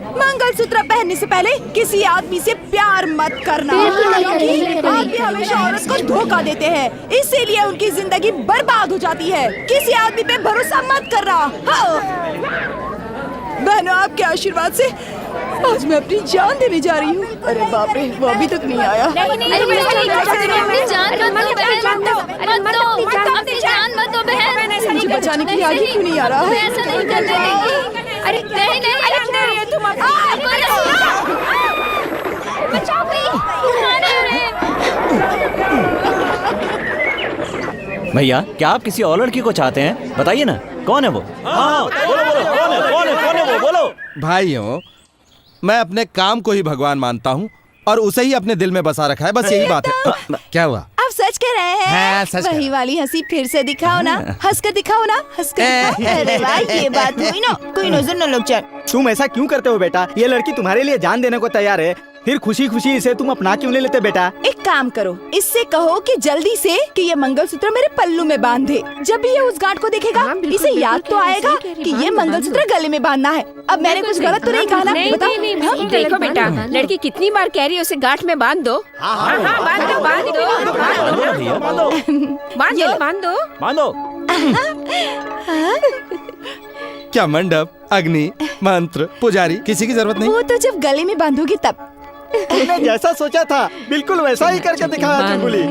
मंगलसूत्र पहनने से पहले किसी आदमी से प्यार मत करना, क्योंकि आदमी हमेशा औरत को धोखा देते हैं, इसीलिए उनकी जिंदगी बर्बाद हो जाती है। किसी आदमी पे भरोसा मत करना। हाँ। बहनों, आपके आशीर्वाद से आज मैं अपनी जान देने जा रही हूँ। अरे बाप रे, वो अभी तक नहीं आया। मुझे बचाने के लिए आगे क्यों नहीं आ रहा है? अरे नहीं, तुम भैया, क्या आप किसी और लड़की को चाहते हैं? बताइए ना, कौन है वो? हाँ, बोलो बोलो, कौन है वो, बोलो। भाइयों, मैं अपने काम को ही भगवान मानता हूँ और उसे ही अपने दिल में बसा रखा है, बस यही बात है। क्या हुआ? आप सच कह रहे हैं? हाँ, सच कह वही वाली हंसी फिर से दिखाओ ना, हंसकर दिखाओ ना, हंसकर दिखाओ। अरे भाई, ये बात हुई ना, कोई नजर न लग जाए। तुम ऐसा क्यों करते हो बेटा? ये लड़की तुम्हारे लिए जान देने को तैयार है, फिर खुशी खुशी इसे तुम अपना क्यों ले लेते बेटा? एक काम करो, इससे कहो कि जल्दी से कि ये मंगलसूत्र मेरे पल्लू में बांध दे। जब भी ये उस गांठ को देखेगा, इसे याद तो आएगा कि ये मंगलसूत्र गले में बांधना है। अब मैंने कुछ गलत तो नहीं कहा ना? बताओ। देखो बेटा, लड़की कितनी बार कह रही है उसे गांठ में बांध दो। बांधो। क्या मंडप, अग्नि, मंत्र, पुजारी, किसी की जरूरत नहीं? वो तो जब गले में बांधोगी तब। तुमने जैसा सोचा था बिल्कुल वैसा ही करके दिखाया चुलबुली।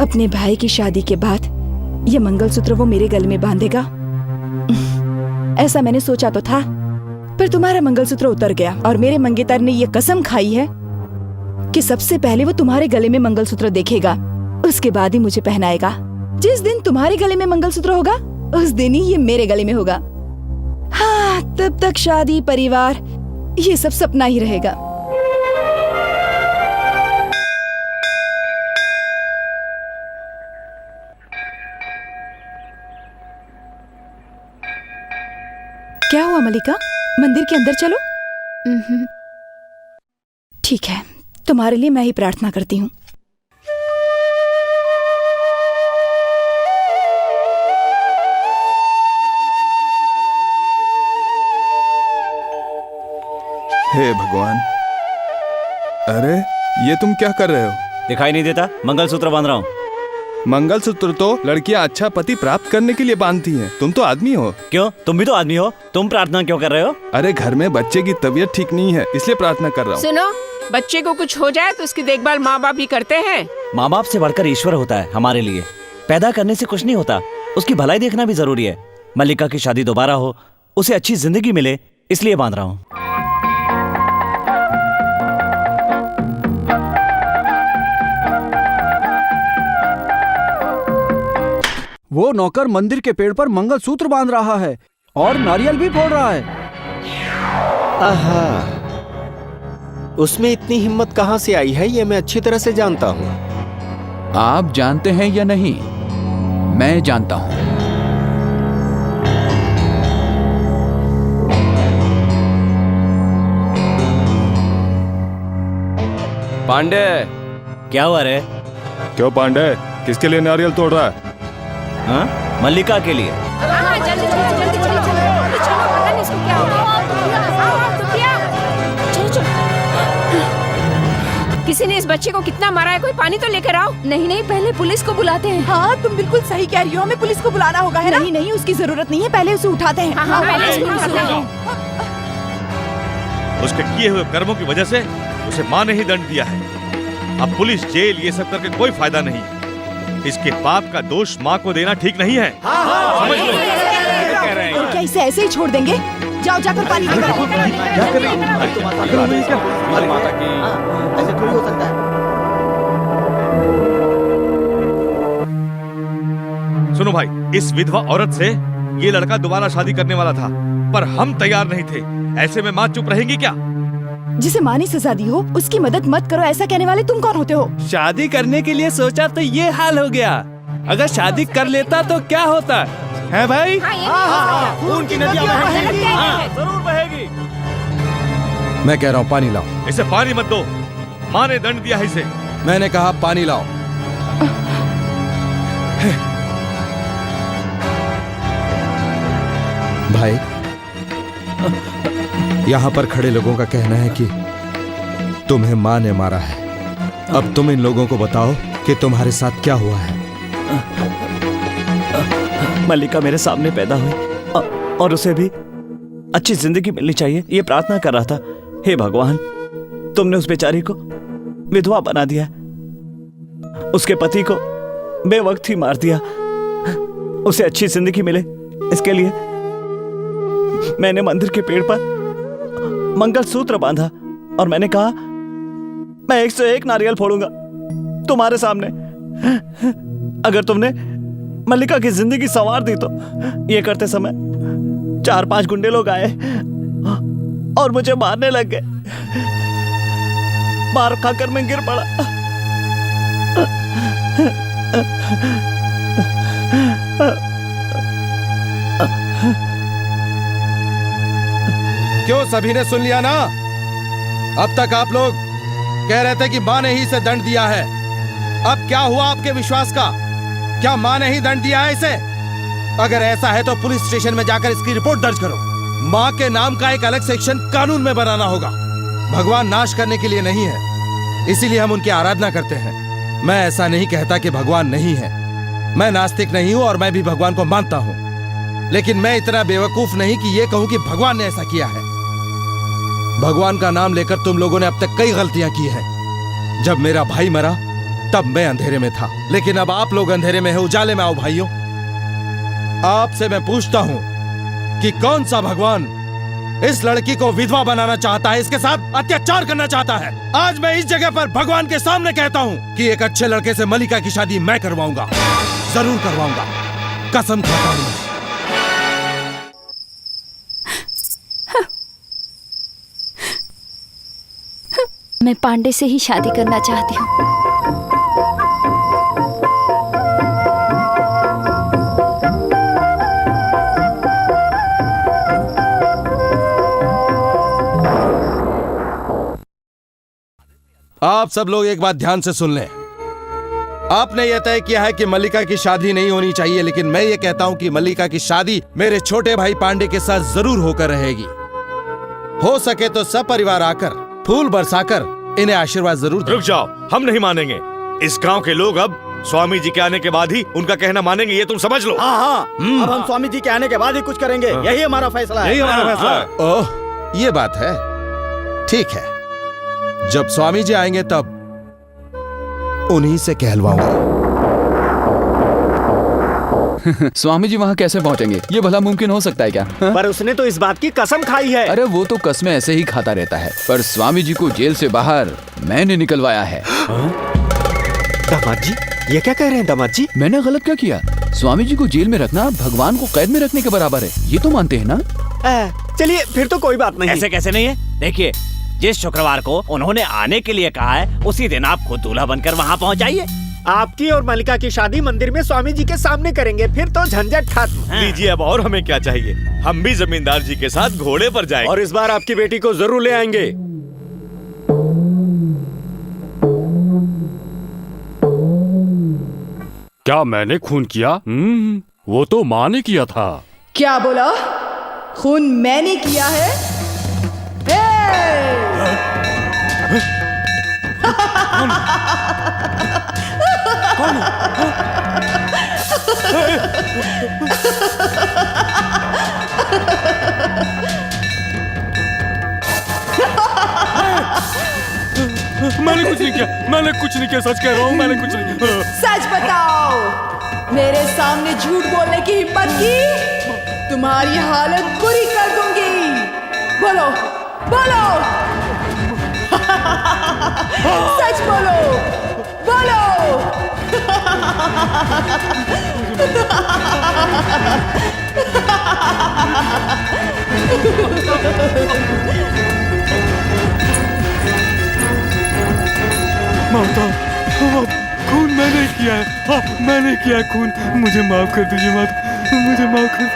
अपने भाई की शादी के बाद ये मंगलसूत्र वो मेरे गले में बांधेगा, ऐसा मैंने सोचा तो था, पर तुम्हारा मंगलसूत्र उतर गया और मेरे मंगेतर ने ये कसम खाई है कि सबसे पहले वो तुम्हारे गले में मंगलसूत्र देखेगा, उसके बाद ही मुझे पहनाएगा। जिस दिन तुम्हारे गले में मंगलसूत्र होगा, उस दिन ही ये मेरे गले में होगा। हाँ, तब तक शादी, परिवार, ये सब सपना ही रहेगा। क्या हुआ मलिका? मंदिर के अंदर चलो। ठीक है, तुम्हारे लिए मैं ही प्रार्थना करती हूँ। हे भगवान, अरे ये तुम क्या कर रहे हो? दिखाई नहीं देता? मंगलसूत्र बांध रहा हूँ। मंगलसूत्र तो लड़कियां अच्छा पति प्राप्त करने के लिए बांधती हैं। तुम तो आदमी हो। क्यों? तुम भी तो आदमी हो, तुम प्रार्थना क्यों कर रहे हो? अरे घर में बच्चे की तबीयत ठीक नहीं है, इसलिए प्रार्थना कर रहा हूँ। सुनो, बच्चे को कुछ हो जाए तो उसकी देखभाल माँ बाप ही करते हैं। माँ बाप से बढ़कर ईश्वर होता है हमारे लिए। पैदा करने से कुछ नहीं होता, उसकी भलाई देखना भी जरूरी है। मल्लिका की शादी दोबारा हो, उसे अच्छी जिंदगी मिले, इसलिए बांध रहा हूँ। तो नौकर मंदिर के पेड़ पर मंगलसूत्र बांध रहा है और नारियल भी फोड़ रहा है। आहा, उसमें इतनी हिम्मत कहाँ से आई है ये मैं अच्छी तरह से जानता हूँ। आप जानते हैं या नहीं, मैं जानता हूं। पांडे, क्या हुआ रे? क्यों पांडे, किसके लिए नारियल तोड़ रहा है? हाँ? मल्लिका के लिए। जल्दी जल्दी चलो, पता नहीं इसको क्या हुआ। चलो चलो। किसी ने इस बच्चे को कितना मारा है, कोई पानी तो लेकर आओ। नहीं नहीं, पहले पुलिस को बुलाते हैं। हाँ तुम बिल्कुल सही कह रही हो, हमें पुलिस को बुलाना होगा, है ना? नहीं नहीं, उसकी जरूरत नहीं है, पहले उसे उठाते हैं। हाँ, पहले इसको उठाते हैं। उसके किए हुए कर्मों की वजह से उसे माँ ने ही दंड दिया है। अब पुलिस, जेल ये सब करके कोई फायदा नहीं है। इसके पाप का दोष माँ को देना ठीक नहीं है। समझ लो। और क्या इसे ऐसे ही छोड़ देंगे? जाओ जाकर पानी लेकर आओ। माता की ऐसे थोड़ी हो सकता है। सुनो भाई, इस विधवा औरत से ये लड़का दोबारा शादी करने वाला था, पर हम तैयार नहीं थे। ऐसे में माँ चुप रहेंगी क्या? जिसे माँ ने सजा दी हो उसकी मदद मत करो, ऐसा कहने वाले तुम कौन होते हो? शादी करने के लिए सोचा तो ये हाल हो गया। अगर शादी कर लेता तो क्या होता है भाई? खून की नदियां बहेंगी। जरूर बहेगी। मैं कह रहा हूँ पानी लाओ। इसे पानी मत दो, माँ ने दंड दिया है इसे। मैंने कहा पानी लाओ। भाई, यहाँ पर खड़े लोगों का कहना है कि तुम्हें माँ ने मारा है। अब तुम इन लोगों को बताओ कि तुम्हारे साथ क्या हुआ है। मल्लिका मेरे सामने पैदा हुई और उसे भी अच्छी जिंदगी मिलनी चाहिए, ये प्रार्थना कर रहा था। हे भगवान, तुमने उस बेचारी को विधवा बना दिया, उसके पति को बेवक्त ही मार दिया। उसे अच्छी जिंदगी मिले इसके लिए मैंने मंदिर के पेड़ पर मंगलसूत्र बांधा और मैंने कहा मैं 101 नारियल फोड़ूंगा तुम्हारे सामने। अगर तुमने मल्लिका की जिंदगी संवार दी तो ये करते समय 4-5 गुंडे लोग आए और मुझे मारने लग गए। मार खाकर मैं गिर पड़ा। क्यों, सभी ने सुन लिया ना? अब तक आप लोग कह रहे थे कि माँ ने ही इसे दंड दिया है। अब क्या हुआ आपके विश्वास का? क्या माँ ने ही दंड दिया है इसे? अगर ऐसा है तो पुलिस स्टेशन में जाकर इसकी रिपोर्ट दर्ज करो। माँ के नाम का एक अलग सेक्शन कानून में बनाना होगा। भगवान नाश करने के लिए नहीं है, इसीलिए हम उनकी आराधना करते हैं। मैं ऐसा नहीं कहता कि भगवान नहीं है। मैं नास्तिक नहीं हूं और मैं भी भगवान को मानता हूं, लेकिन मैं इतना बेवकूफ नहीं कि ये कहूं कि भगवान ने ऐसा किया है। भगवान का नाम लेकर तुम लोगों ने अब तक कई गलतियां की हैं। जब मेरा भाई मरा तब मैं अंधेरे में था, लेकिन अब आप लोग अंधेरे में हो, उजाले में आओ भाइयों। आपसे मैं पूछता हूं कि कौन सा भगवान इस लड़की को विधवा बनाना चाहता है, इसके साथ अत्याचार करना चाहता है? आज मैं इस जगह पर भगवान के सामने कहता हूं कि एक अच्छे लड़के से मल्लिका की शादी मैं करवाऊंगा, जरूर करवाऊंगा, कसम खाता हूं। मैं पांडे से ही शादी करना चाहती हूँ। आप सब लोग एक बात ध्यान से सुन लें। आपने यह तय किया है कि मल्लिका की शादी नहीं होनी चाहिए, लेकिन मैं ये कहता हूं कि मल्लिका की शादी मेरे छोटे भाई पांडे के साथ जरूर होकर रहेगी। हो सके तो सब परिवार आकर फूल बरसाकर इन्हें आशीर्वाद जरूर दें। रुक जाओ, हम नहीं मानेंगे। इस गांव के लोग अब स्वामी जी के आने के बाद ही उनका कहना मानेंगे, ये तुम समझ लो। हाँ, अब हम स्वामी जी के आने के बाद ही कुछ करेंगे। यही हमारा फैसला है। यही हमारा फैसला है। ओह, ये बात है। ठीक है, जब स्वामी जी आएंगे तब उन्हीं से कहलवाऊंगा। स्वामी जी वहाँ कैसे पहुँचेंगे? ये भला मुमकिन हो सकता है क्या? पर उसने तो इस बात की कसम खाई है। अरे वो तो कसमें ऐसे ही खाता रहता है, पर स्वामी जी को जेल से बाहर मैंने निकलवाया है। दामाद जी, ये क्या कह रहे हैं दामाद जी? मैंने गलत क्या किया? स्वामी जी को जेल में रखना भगवान को कैद में रखने के बराबर है, ये तो मानते हैं ना? चलिए फिर तो कोई बात नहीं। ऐसे कैसे नहीं है? देखिए, जिस शुक्रवार को उन्होंने आने के लिए कहा है उसी दिन आप खुद दूल्हा बनकर वहाँ पहुँच जाइए। आपकी और मल्लिका की शादी मंदिर में स्वामी जी के सामने करेंगे, फिर तो झंझट खत्म। लीजिए, अब और हमें क्या चाहिए? हम भी जमींदार जी के साथ घोड़े पर जाएंगे और इस बार आपकी बेटी को जरूर ले आएंगे। क्या मैंने खून किया? वो तो माँ ने किया था। क्या बोला? खून मैंने किया है? मैंने कुछ नहीं किया, मैंने कुछ नहीं किया, सच कह रहा हूँ, मैंने कुछ नहीं किया। सच बताओ, मेरे सामने झूठ बोलने की हिम्मत की, तुम्हारी हालत बुरी कर दूंगी। बोलो बोलो, सच बोलो, बोलो। माता, खून मैंने किया है। हाँ, मैंने किया है खून। मुझे माफ कर दीजिए माता, मुझे माफ कर।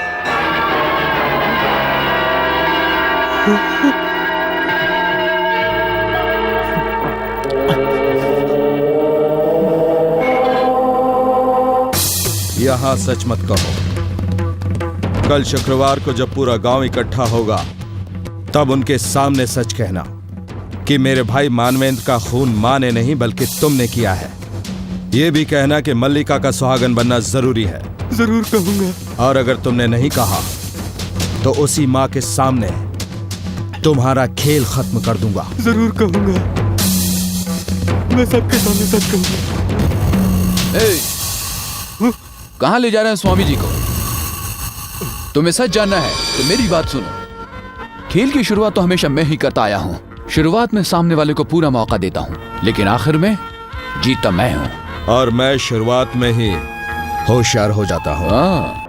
यहाँ सच मत कहो। कल शुक्रवार को जब पूरा गांव इकट्ठा होगा तब उनके सामने सच कहना कि मेरे भाई मानवेंद्र का खून मां ने नहीं बल्कि तुमने किया है। ये भी कहना कि मल्लिका का सुहागन बनना जरूरी है। जरूर कहूंगा। और अगर तुमने नहीं कहा तो उसी मां के सामने तुम्हारा खेल खत्म कर दूंगा। जरूर कहूंगा, मैं सबके सामने सच कहूंगा। कहाँ ले जा रहे हैं स्वामी जी को? तुम्हें सच जानना है तो मेरी बात सुनो। खेल की शुरुआत तो हमेशा मैं ही करता आया हूँ। शुरुआत में सामने वाले को पूरा मौका देता हूँ, लेकिन आखिर में जीतता मैं हूँ। और मैं शुरुआत में ही होशियार हो जाता हूँ।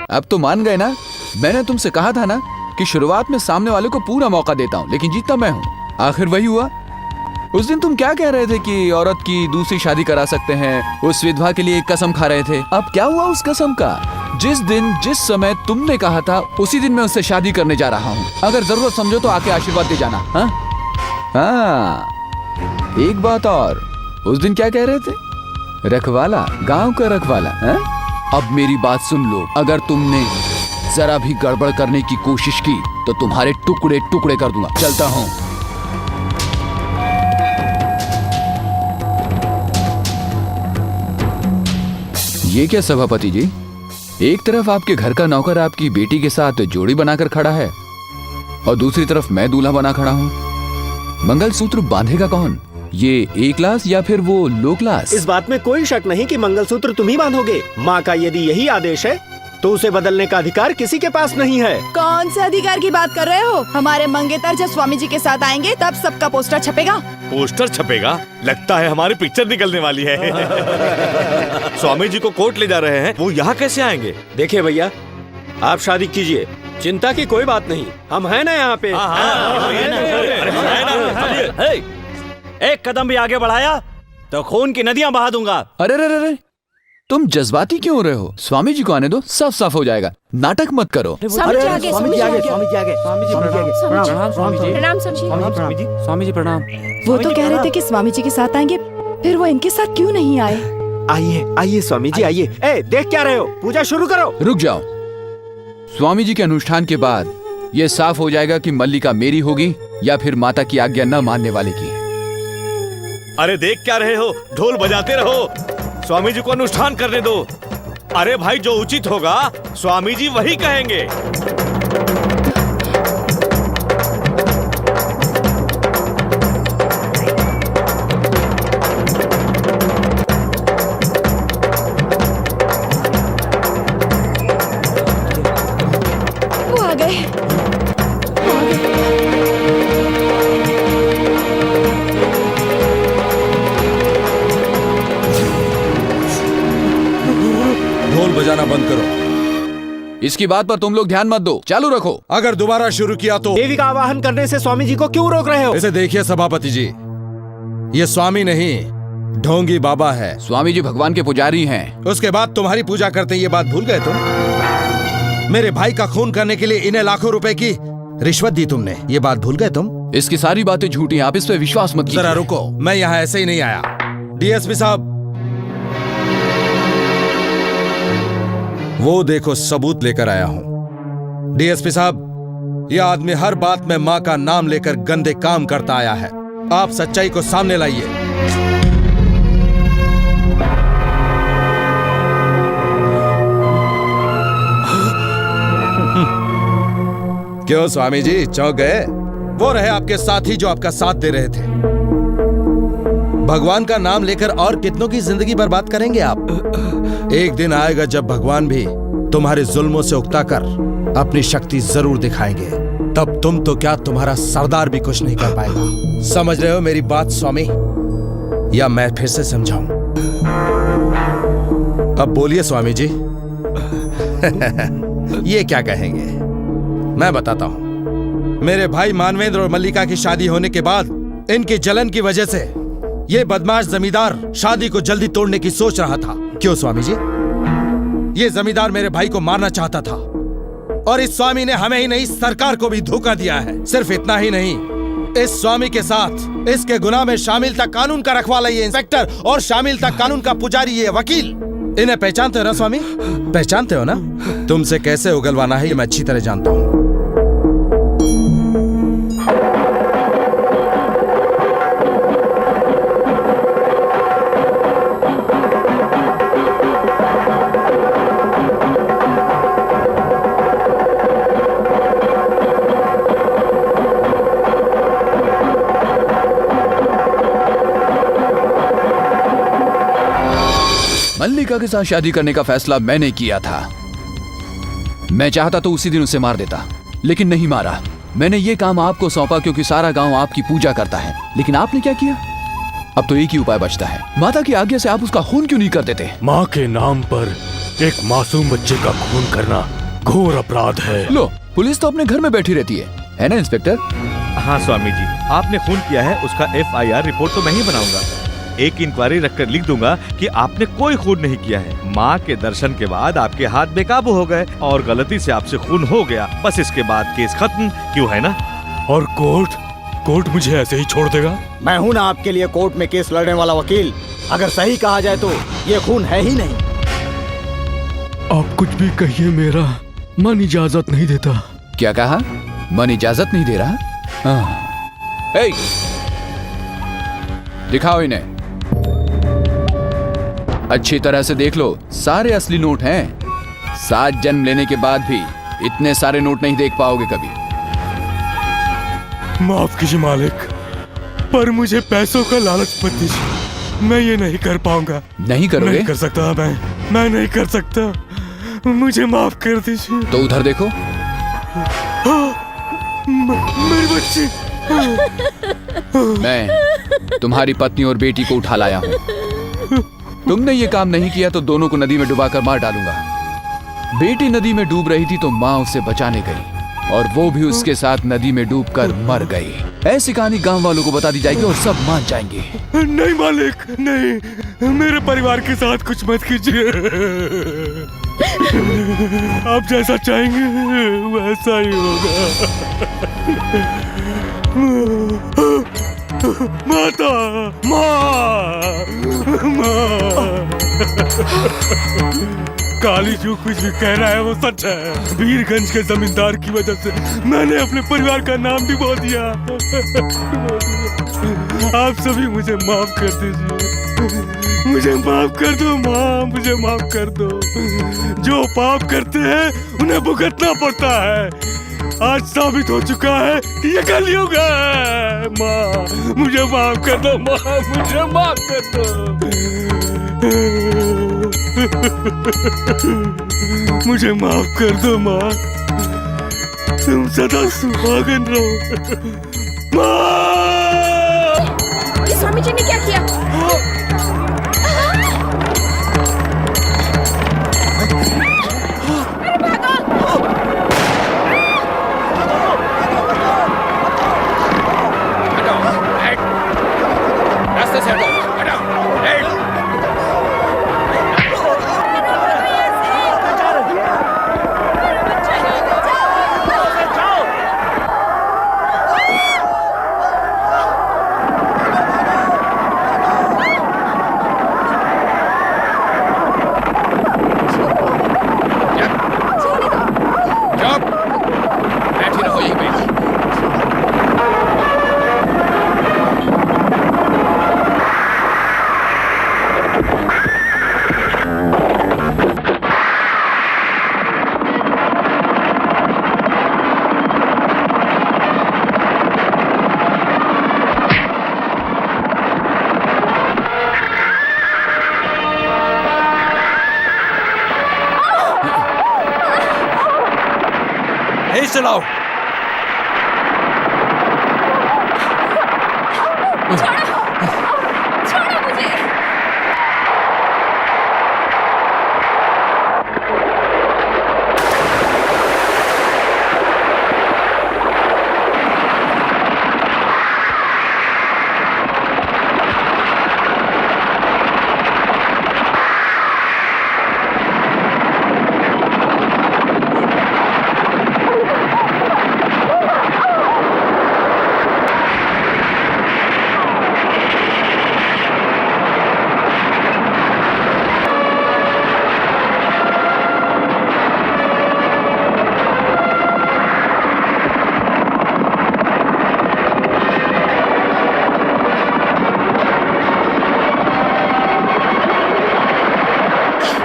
अब तो मान गए ना? मैंने तुमसे कहा था ना कि शुरुआत में सामने वाले को पूरा मौका देता हूँ, लेकिन जीतता मैं हूँ। आखिर वही हुआ। उस दिन तुम क्या कह रहे थे कि औरत की दूसरी शादी करा सकते हैं, उस विधवा के लिए एक कसम खा रहे थे। अब क्या हुआ उस कसम का? जिस दिन जिस समय तुमने कहा था उसी दिन मैं उससे शादी करने जा रहा हूँ। अगर जरूरत समझो तो आके आशीर्वाद दे जाना। हाँ, एक बात और, उस दिन क्या कह रहे थे? रखवाला, गांव का रखवाला। अब मेरी बात सुन लो, अगर तुमने जरा भी गड़बड़ करने की कोशिश की तो तुम्हारे टुकड़े टुकड़े कर दूंगा। चलता हूँ। ये क्या सभापति जी, एक तरफ आपके घर का नौकर आपकी बेटी के साथ जोड़ी बनाकर खड़ा है और दूसरी तरफ मैं दूल्हा बना खड़ा हूँ। मंगलसूत्र बांधेगा कौन? ये ए क्लास या फिर वो लो क्लास? इस बात में कोई शक नहीं कि मंगलसूत्र तुम ही बांधोगे। माँ का यदि यही आदेश है तो उसे बदलने का अधिकार किसी के पास नहीं है। कौन से अधिकार की बात कर रहे हो? हमारे मंगेतर जब स्वामी जी के साथ आएंगे तब सबका पोस्टर छपेगा। पोस्टर छपेगा? लगता है हमारी पिक्चर निकलने वाली है। स्वामी जी को कोर्ट ले जा रहे हैं, वो यहाँ कैसे आएंगे? देखिए भैया, आप शादी कीजिए, चिंता की कोई बात नहीं, हम हैं ना यहाँ पे। एक कदम भी आगे बढ़ाया तो खून की नदियां बहा दूंगा। अरे रे रे रे, तुम जज्बाती क्यों हो रहे हो? स्वामी जी को आने दो, सब साफ हो जाएगा। नाटक मत करो। स्वामी जी आगे, स्वामी जी आगे, स्वामी जी आगे, स्वामी जी आगे। प्रणाम स्वामी जी। प्रणाम स्वामी जी। स्वामी जी प्रणाम। वो तो कह रहे थे कि स्वामी जी के साथ आएंगे, फिर वो इनके साथ क्यों नहीं आए? आइए आइए स्वामी जी आइए। ए, देख क्या रहे हो, पूजा शुरू करो। रुक जाओ। स्वामी जी के अनुष्ठान के बाद ये साफ हो जाएगा कि मल्लिका मेरी होगी या फिर माता की आज्ञा न मानने वाले की। अरे देख क्या रहे हो, ढोल बजाते रहो, स्वामी जी को अनुष्ठान करने दो। अरे भाई, जो उचित होगा स्वामी जी वही कहेंगे। वो आ गए। ढोल बजाना बंद करो। इसकी बात पर तुम लोग ध्यान मत दो, चालू रखो। अगर दोबारा शुरू किया तो देवी का आवाहन करने से स्वामी जी को क्यों रोक रहे हो? इसे देखिए सभापति जी, ये स्वामी नहीं ढोंगी बाबा है। स्वामी जी भगवान के पुजारी हैं। उसके बाद तुम्हारी पूजा करते ये बात भूल गए तुम? मेरे भाई का खून करने के लिए इन्हें लाखों रुपए की रिश्वत दी तुमने, ये बात भूल गए तुम? इसकी सारी बातें झूठी हैं, आप इस पे विश्वास मत कीजिए। जरा रुको, मैं यहाँ ऐसे ही नहीं आया। डीएसपी साहब, वो देखो सबूत लेकर आया हूं। डीएसपी साहब, यह आदमी हर बात में मां का नाम लेकर गंदे काम करता आया है। आप सच्चाई को सामने लाइए। क्यों स्वामी जी चौंक गए? वो रहे आपके साथी जो आपका साथ दे रहे थे। भगवान का नाम लेकर और कितनों की जिंदगी बर्बाद करेंगे आप? एक दिन आएगा जब भगवान भी तुम्हारे जुल्मों से उकता कर अपनी शक्ति जरूर दिखाएंगे। तब तुम तो क्या, तुम्हारा सरदार भी कुछ नहीं कर पाएगा। समझ रहे हो मेरी बात स्वामी, या मैं फिर से समझाऊं? अब बोलिए स्वामी जी। ये क्या कहेंगे? मैं बताता हूं। मेरे भाई मानवेंद्र और मल्लिका की शादी होने के बाद इनकी जलन की वजह से ये बदमाश जमींदार शादी को जल्दी तोड़ने की सोच रहा था। क्यों स्वामी जी? ये जमींदार मेरे भाई को मारना चाहता था और इस स्वामी ने हमें ही नहीं सरकार को भी धोखा दिया है। सिर्फ इतना ही नहीं, इस स्वामी के साथ इसके गुनाह में शामिल था कानून का रखवाला ये इंस्पेक्टर और शामिल था कानून का पुजारी ये वकील। इन्हें पहचानते हो ना स्वामी? पहचानते हो ना? तुमसे कैसे उगलवाना है ये मैं अच्छी तरह जानता हूं। मल्लिका के साथ शादी करने का फैसला मैंने किया था। मैं चाहता तो उसी दिन उसे मार देता, लेकिन नहीं मारा। मैंने ये काम आपको सौंपा क्योंकि सारा गांव आपकी पूजा करता है। लेकिन आपने क्या किया? अब तो एक ही उपाय बचता है, माता की आज्ञा से आप उसका खून क्यों नहीं कर देते? माँ के नाम पर एक मासूम बच्चे का खून करना घोर अपराध है। लो, पुलिस तो अपने घर में बैठी रहती है ना इंस्पेक्टर? हाँ स्वामी जी, आपने खून किया है, उसका FIR रिपोर्ट तो मैं ही बनाऊंगा। एक इंक्वायरी रखकर लिख दूंगा कि आपने कोई खून नहीं किया है। माँ के दर्शन के बाद आपके हाथ बेकाबू हो गए और गलती से आपसे खून हो गया, बस इसके बाद केस खत्म। क्यों है ना? और कोर्ट मुझे ऐसे ही छोड़ देगा? मैं हूं ना आपके लिए कोर्ट में केस लड़ने वाला वकील। अगर सही कहा जाए तो ये खून है ही नहीं। आप कुछ भी कहिए, मेरा मन इजाजत नहीं देता। क्या कहा? मन इजाजत नहीं दे रहा? दिखाओ इन्हें। अच्छी तरह से देख लो, सारे असली नोट हैं। 7 जन्म लेने के बाद भी इतने सारे नोट नहीं देख पाओगे कभी। माफ कीजिए मालिक, पर मुझे पैसों का लालच मत दीजिए। मैं ये नहीं कर पाऊंगा। नहीं करोगे? नहीं कर सकता मैं नहीं कर सकता। मुझे माफ कर दीजिए। तो उधर देखो। मेरी बच्ची। मैं तुम्हारी पत्नी और बेटी को उठा लाया हूँ। तुमने ये काम नहीं किया तो दोनों को नदी में डुबाकर मार डालूंगा। बेटी नदी में डूब रही थी तो माँ उसे बचाने गई और वो भी उसके साथ नदी में डूबकर मर गई। ऐसी कहानी गांव वालों को बता दी जाएगी और सब मान जाएंगे। नहीं मालिक, नहीं, मेरे परिवार के साथ कुछ मत कीजिए। आप जैसा चाहेंगे वैसा ही होगा। माता, माँ। काली जो कुछ भी कह रहा है वो सच है। वीरगंज के जमींदार की वजह से मैंने अपने परिवार का नाम डुबो दिया। आप सभी मुझे माफ कर दीजिए। मुझे माफ कर दो माँ, मुझे माफ कर दो। जो पाप करते हैं उन्हें भुगतना पड़ता है। आज साबित हो चुका है कि ये कलयुग है। माँ मुझे माफ कर दो, माँ मुझे माफ कर दो। मुझे माफ कर दो माँ, तुम सदा सुहागन रहो। माँ! ये स्वामी जी ने क्या किया? रास्ते से हटो, हटाओ। बैठी रहो यहीं पे। चलाओ। छोड़ो मुझे।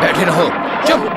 बैठे रहो, चुप।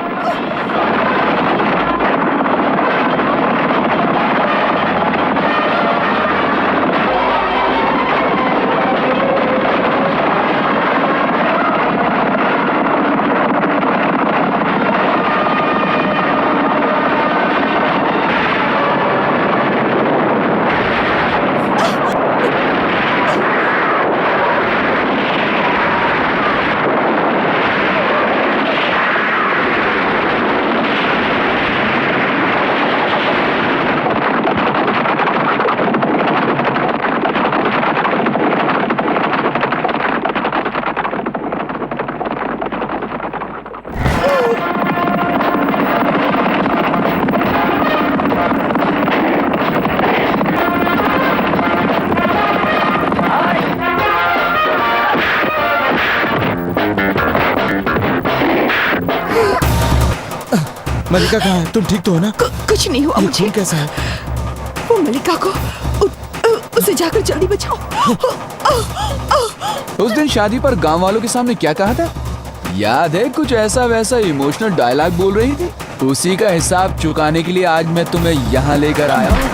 मलिका कहाँ है? तुम ठीक तो हो ना? कुछ नहीं हुआ ये मुझे। खून कैसा है? वो मलिका को उसे जाकर जल्दी बचाओ। उस दिन शादी पर गांव वालों के सामने क्या कहा था? याद है? कुछ ऐसा वैसा इमोशनल डायलॉग बोल रही थी। उसी का हिसाब चुकाने के लिए आज मैं तुम्हें यहाँ लेकर आया हूँ।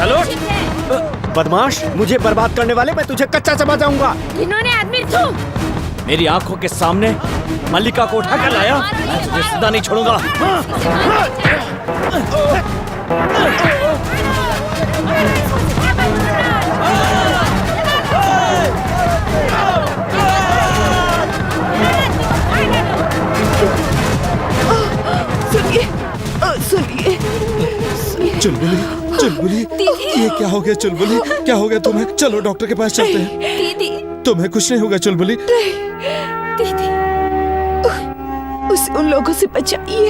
चल उठ। बदमाश, मुझे बर्बाद करने वाले, मैं तुझे कच्चा चबा जाऊंगा। इन्होंने आदमी तू मेरी आंखों के सामने मल्लिका को उठा कर लाया, मैं तुझे जिंदा नहीं छोड़ूंगा। सुनिए, चुलबुली, ये क्या हो गया चुलबुली? क्या हो गया तुम्हें? चलो डॉक्टर के पास चलते हैं। दीदी, तुम्हें कुछ नहीं होगा चुलबुली। दीदी, उसे उन लोगों से बचाइए।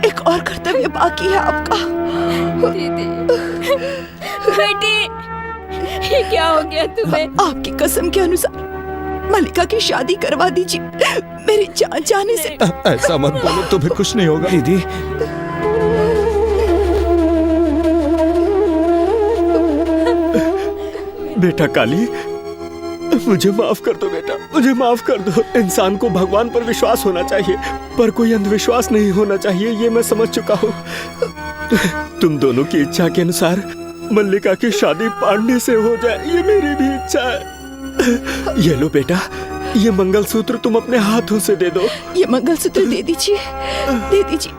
एक और कर्तव्य बाकी है आपका। दीदी, बेटी, ये क्या हो गया तुम्हें? आपकी कसम के अनुसार मल्लिका की शादी करवा दीजिए, मेरी जान जाने से। ऐसा मत बोलो, तुम्हें कुछ नहीं होगा। दीदी, बेटा काली, मुझे माफ कर दो बेटा, मुझे माफ कर दो। इंसान को भगवान पर विश्वास होना चाहिए, पर कोई अंधविश्वास नहीं होना चाहिए, ये मैं समझ चुका हूँ। तुम दोनों की इच्छा के अनुसार मल्लिका की शादी पांडे से हो जाए, ये मेरी भी इच्छा है। ये लो बेटा, ये मंगलसूत्र तुम अपने हाथों से दे दो। ये मंगलसूत्र दे दीजिए, दे दीजिए।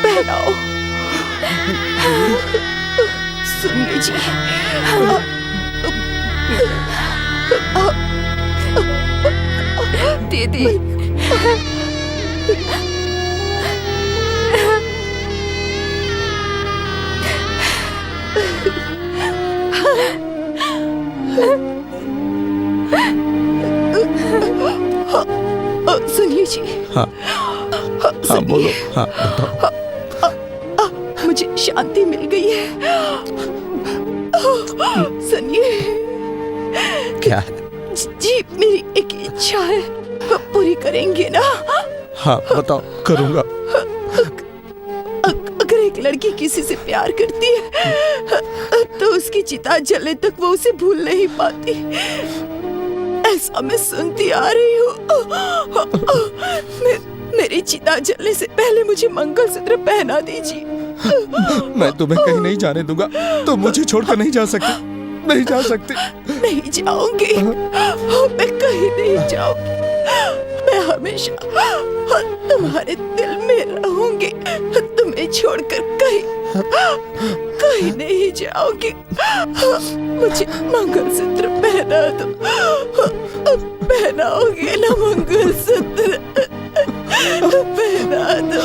पहनाओ। सुन लीजिए। दीदी, सुन लीजिए। हाँ, हाँ बोलो, हाँ बताओ। मुझे शांति मिल गई है। सुनिए। क्या? जी, मेरी एक इच्छा है, पूरी करेंगे ना? हाँ बताओ, करूँगा। अगर एक लड़की किसी से प्यार करती है तो उसकी चिता जलने तक वो उसे भूल नहीं पाती, ऐसा मैं सुनती आ रही हूँ। मेरी चिता जलने से पहले मुझे मंगलसूत्र पहना दीजिए। मैं तुम्हें कहीं नहीं जाने दूंगा, तुम मुझे छोड़कर नहीं जा सकती, नहीं जा सकती। नहीं जाऊंगी, मैं कहीं नहीं जाऊंगी, मैं हमेशा तुम्हारे दिल में रहूंगी, तुम्हें छोड़कर कहीं नहीं जाओगे। मुझे मंगलसूत्र पहना दो, पहनाओगे ना मंगलसूत्र? पहना दो।